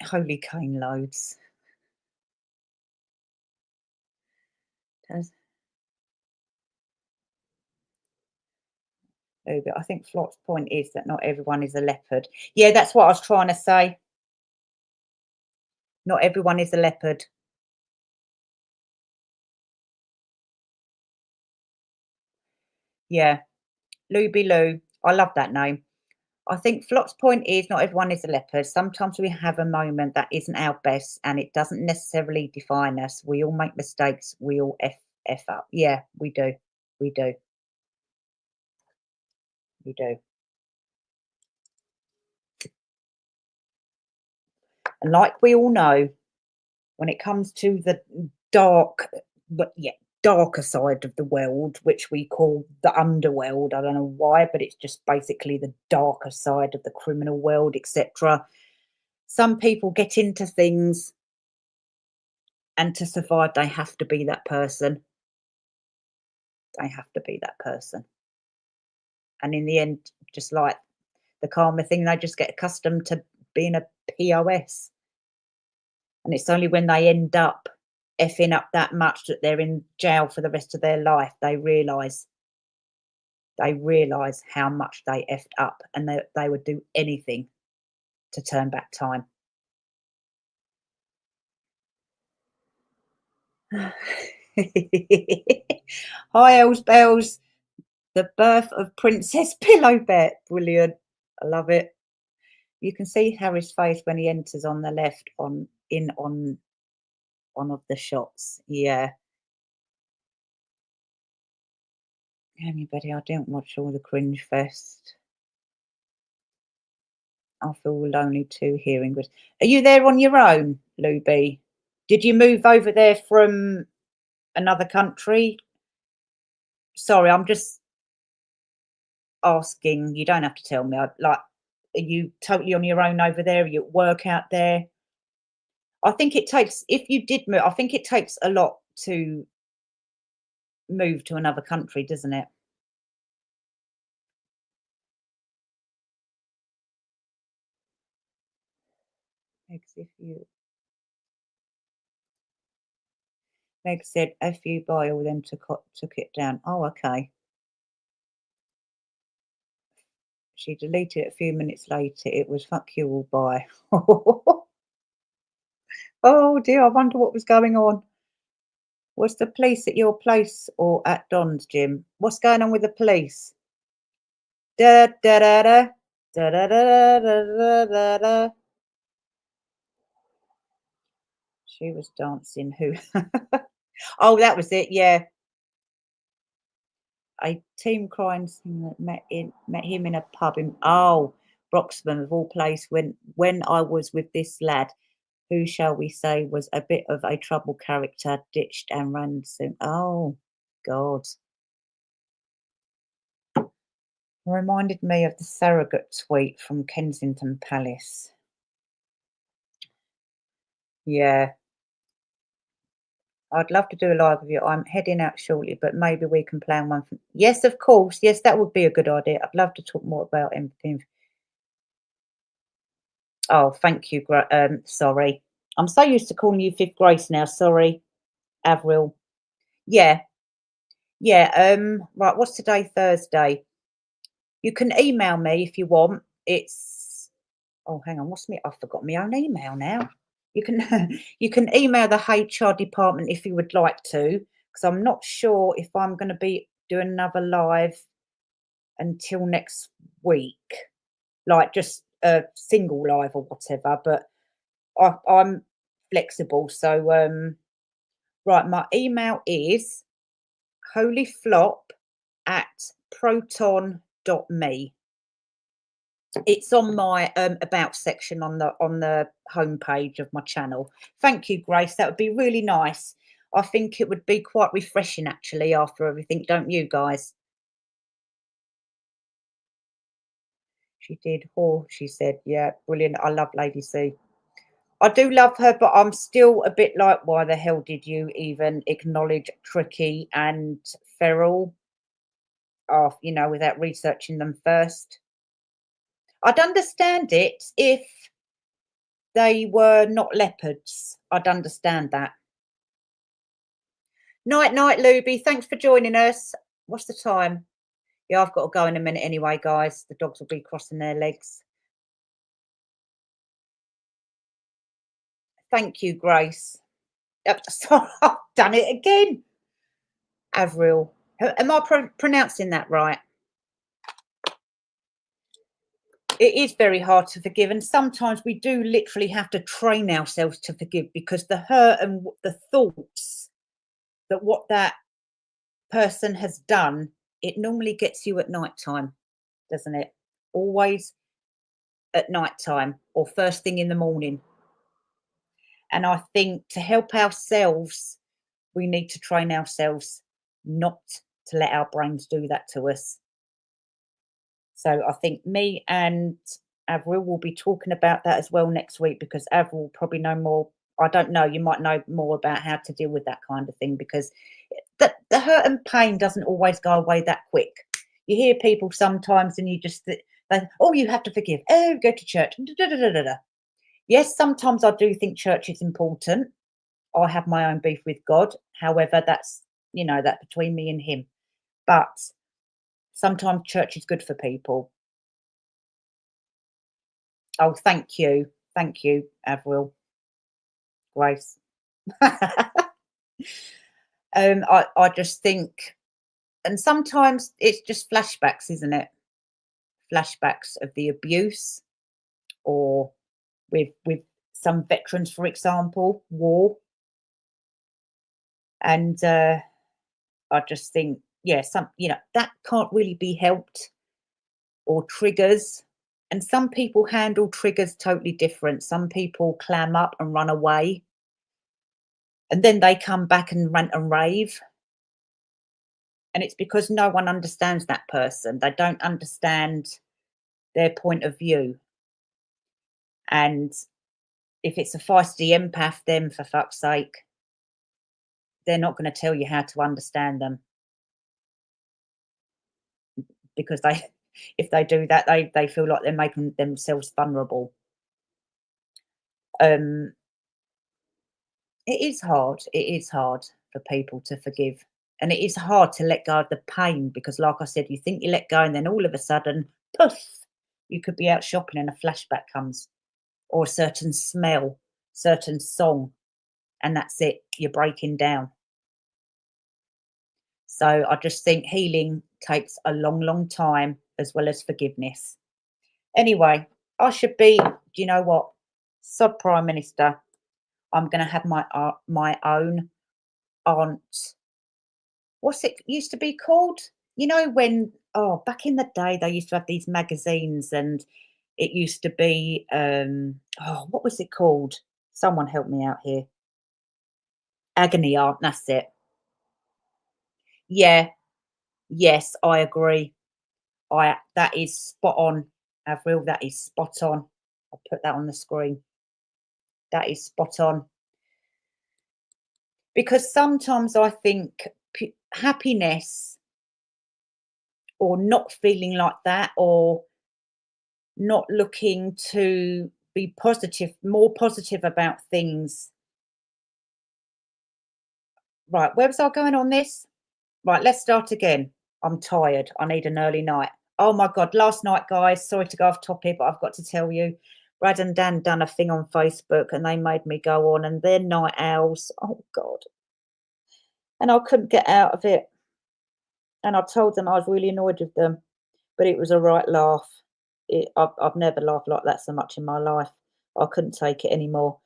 Holy cane loads. Does- oh, but I think Flop's point is that not everyone is a leopard. Yeah, that's what I was trying to say. Not everyone is a leopard. Yeah, Luby Lou. I love that name. I think Flop's point is not everyone is a leopard. Sometimes we have a moment that isn't our best and it doesn't necessarily define us. We all make mistakes. We all F up. Yeah, we do. We do. We do. And like we all know, when it comes to the dark, but yeah, darker side of the world, which we call the underworld. I don't know why, but it's just basically the darker side of the criminal world, etc. Some people get into things, and to survive, they have to be that person. They have to be that person. And in the end, just like the karma thing, they just get accustomed to being a POS. And it's only when they end up effing up that much that they're in jail for the rest of their life, they realise how much they effed up, and they would do anything to turn back time. Hi, Els Bells. The birth of Princess Pillowbet. Brilliant. I love it. You can see Harry's face when he enters on the left on one of the shots. Yeah. Anybody, I don't watch all the cringe fest. I feel lonely too hearing good. Are you there on your own, Luby? Did you move over there from another country? Sorry, I'm just asking. You don't have to tell me. Are you totally on your own over there? Are you at work out there? I think it takes, if you did move, I think it takes a lot to move to another country, doesn't it? If you Meg said, "F you Bile," then took it down. Oh, okay. She deleted it a few minutes later. It was "fuck you all, bye." Oh dear, I wonder what was going on. Was the police at your place or at Don's, Jim? What's going on with the police? Da da da da da da da da da da da. She was dancing. Who? Oh, that was it. Yeah, a team crime scene that met him in a pub in Broxham of all place when I was with this lad, who shall we say was a bit of a trouble character, ditched and ran soon. Oh God. Reminded me of the surrogate tweet from Kensington Palace. Yeah. I'd love to do a live with you. I'm heading out shortly, but maybe we can plan one from. Yes, of course. Yes, that would be a good idea. I'd love to talk more about empathy. Oh, thank you. Sorry. I'm so used to calling you Fifth Grace now. Sorry, Avril. Yeah, yeah. Right. What's today? Thursday. You can email me if you want. It's. Oh, hang on. What's me? I've forgotten my own email now. You can you can email the HR department if you would like to, because I'm not sure if I'm going to be doing another live until next week, like just a single live or whatever. But I'm flexible. So right, my email is holyflop@proton.me. It's on my about section on the homepage of my channel. Thank you, Grace. That would be really nice. I think it would be quite refreshing actually after everything, don't you guys? She did. Oh, she said, yeah, brilliant. I love Lady C. I do love her, but I'm still a bit like, why the hell did you even acknowledge Tricky and Feral? Without researching them first. I'd understand it if they were not leopards. I'd understand that. Night, night, Luby. Thanks for joining us. What's the time? Yeah, I've got to go in a minute anyway, guys. The dogs will be crossing their legs. Thank you, Grace. Sorry, I've done it again. Avril. Am I pronouncing that right? It is very hard to forgive, and sometimes we do literally have to train ourselves to forgive, because the hurt and the thoughts that what that person has done, it normally gets you at night time, doesn't it? Always at night time or first thing in the morning. And I think to help ourselves, we need to train ourselves not to let our brains do that to us. So I think me and Avril will be talking about that as well next week, because Avril will probably know more. I don't know, you might know more about how to deal with that kind of thing, because the hurt and pain doesn't always go away that quick. You hear people sometimes and you just oh, you have to forgive. Oh, go to church. Da, da, da, da, da, da. Yes, sometimes I do think church is important. I have my own beef with God. However, that's, that between me and him. But sometimes church is good for people. Oh, thank you. Thank you, Avril. Grace. I just think, and sometimes it's just flashbacks, isn't it? Flashbacks of the abuse, or with some veterans, for example, war. And I just think, yeah, that can't really be helped, or triggers. And some people handle triggers totally different. Some people clam up and run away, and then they come back and rant and rave. And it's because no one understands that person. They don't understand their point of view. And if it's a feisty empath, then for fuck's sake, they're not going to tell you how to understand them, because they, if they do that, they feel like they're making themselves vulnerable. Um, it is hard. It is hard for people to forgive, and it is hard to let go of the pain, because, like I said, you think you let go, and then all of a sudden, poof, you could be out shopping and a flashback comes, or a certain smell, certain song, and that's it. You're breaking down. So I just think healing takes a long, long time, as well as forgiveness. Anyway, I should be, do you know what? Sub Prime Minister. I'm going to have my own aunt. What's it used to be called? When, oh, back in the day, they used to have these magazines, and it used to be, oh, what was it called? Someone help me out here. Agony Aunt, that's it. Yeah, yes, I agree. That is spot on, Avril. That is spot on. I'll put that on the screen. That is spot on. Because sometimes I think happiness, or not feeling like that, or not looking to be positive, more positive about things. Right, where was I going on this? Right, let's start again. I'm tired. I need an early night. Oh my God, last night, guys, sorry to go off topic, but I've got to tell you, Brad and Dan done a thing on Facebook, and they made me go on, and they're night owls. Oh God. And I couldn't get out of it. And I told them I was really annoyed with them, but it was a right laugh. I've never laughed like that so much in my life. I couldn't take it anymore.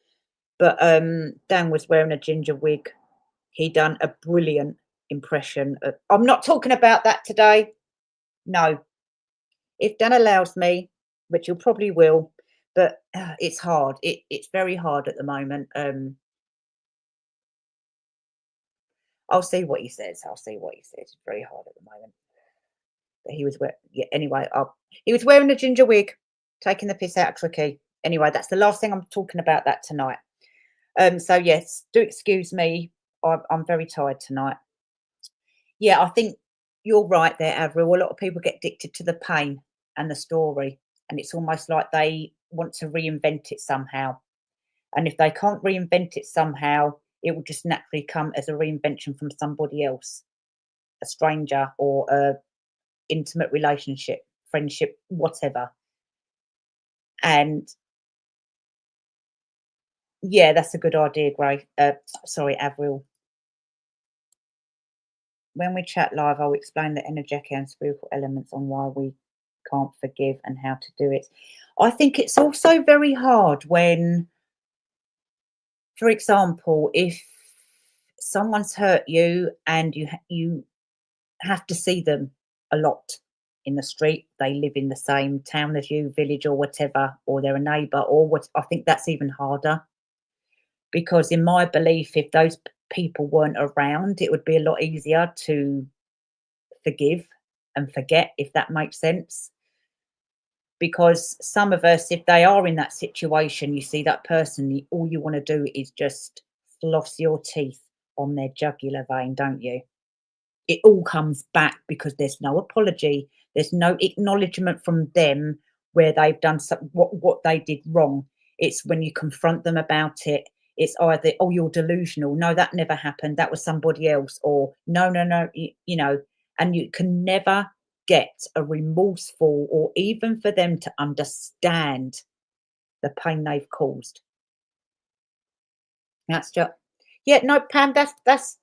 But Dan was wearing a ginger wig. He done a brilliant impression of, I'm not talking about that today. No. If Dan allows me, which he'll probably will, but it's hard. It's very hard at the moment. I'll see what he says. I'll see what he says. It's very hard at the moment. But he was yeah, anyway, he was wearing a ginger wig, taking the piss out of Tricky. Anyway, that's the last thing I'm talking about that tonight. So yes, do excuse me. I'm very tired tonight. Yeah, I think you're right there, Avril. A lot of people get addicted to the pain and the story, and it's almost like they want to reinvent it somehow. And if they can't reinvent it somehow, it will just naturally come as a reinvention from somebody else, a stranger, or a intimate relationship, friendship, whatever. And yeah, that's a good idea, Gray. Sorry, Avril. When we chat live, I'll explain the energetic and spiritual elements on why we can't forgive and how to do it. I think it's also very hard when, for example, if someone's hurt you and you have to see them a lot in the street, they live in the same town as you, village or whatever, or they're a neighbour, or what, I think that's even harder. Because in my belief, if those people weren't around, it would be a lot easier to forgive and forget, if that makes sense. Because some of us, if they are in that situation, you see that person, all you want to do is just floss your teeth on their jugular vein, don't you? it all comes back because there's no apology. There's no acknowledgement from them where they've done what they did wrong. It's when you confront them about it, it's either, oh, you're delusional. No, that never happened. That was somebody else. Or no, no, no, you know, and you can never get a remorseful or even for them to understand the pain they've caused. That's just, yeah, no, Pam, that's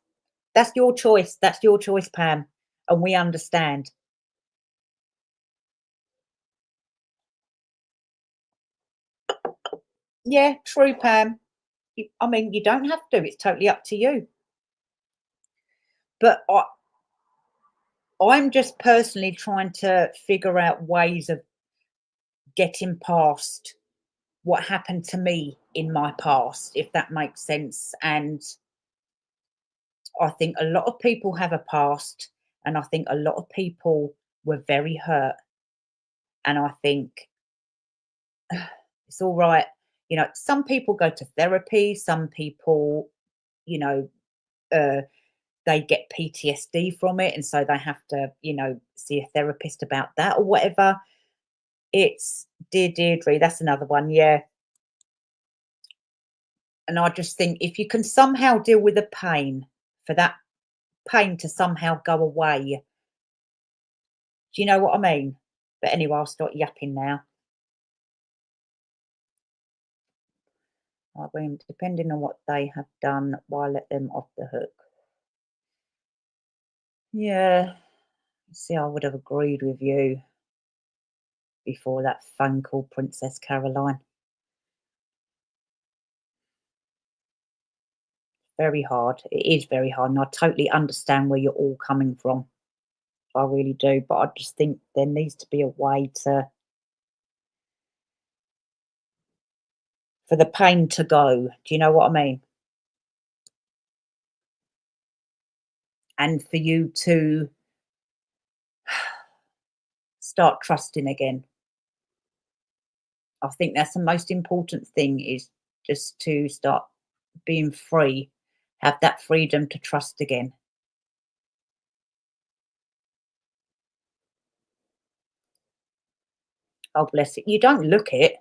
your choice. That's your choice, Pam. And we understand. Yeah, true, Pam. I mean, you don't have to. It's totally up to you. But I'm just personally trying to figure out ways of getting past what happened to me in my past, if that makes sense. And I think a lot of people have a past, and I think a lot of people were very hurt. And I think it's all right. You know, some people go to therapy, some people, you know, uh, they get PTSD from it, and so they have to, you know, see a therapist about that or whatever. It's dear Deirdre, that's another one, yeah. And I just think if you can somehow deal with the pain, for that pain to somehow go away, do you know what I mean? But anyway, I'll start yapping now. I mean, depending on what they have done, why let them off the hook? Yeah, see, I would have agreed with you before that phone call, Princess Caroline. Very hard. It is very hard, and I totally understand where you're all coming from. I really do, but I just think there needs to be a way to for the pain to go. Do you know what I mean? And for you to start trusting again. I think that's the most important thing is just to start being free, have that freedom to trust again. Oh, bless it. You don't look it.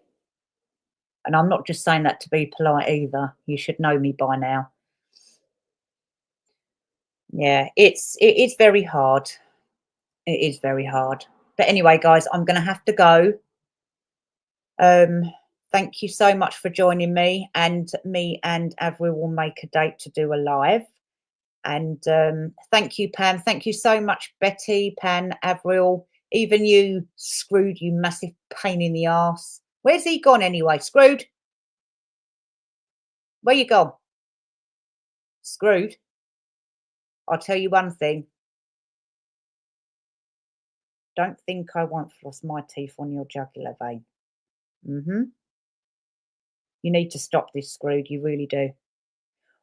And I'm not just saying that to be polite either. You should know me by now. Yeah, it is very hard. It is very hard. But anyway, guys, I'm gonna have to go. Um, thank you so much for joining me. And me and Avril will make a date to do a live. And thank you, Pam. Thank you so much, Betty, Pan, Avril, even you, Screwed, you massive pain in the arse. Where's he gone anyway? Screwed? Where you gone? Screwed? I'll tell you one thing. Don't think I won't floss my teeth on your jugular vein. You need to stop this, Screwed. You really do.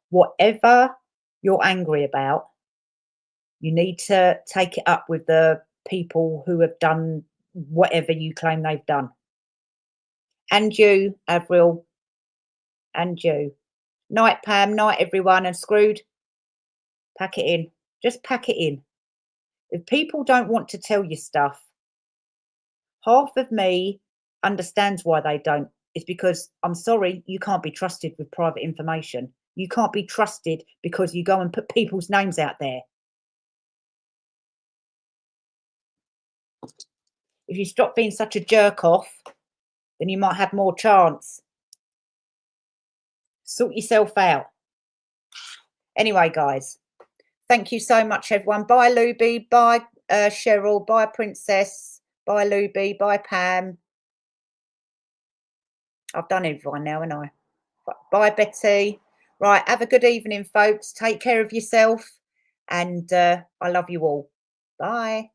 Whatever you're angry about, you need to take it up with the people who have done whatever you claim they've done. And you, Avril, and you. Night, Pam. Night, everyone. And Screwed, pack it in. Just pack it in. If people don't want to tell you stuff, half of me understands why they don't. It's because, I'm sorry, you can't be trusted with private information. You can't be trusted because you go and put people's names out there. If you stop being such a jerk off, then you might have more chance. Sort yourself out. Anyway, guys, thank you so much, everyone. Bye, Luby. Bye, Cheryl. Bye, Princess. Bye, Luby. Bye, Pam. I've done everyone now, haven't I? Bye, Betty. Right, have a good evening, folks. Take care of yourself. And I love you all. Bye.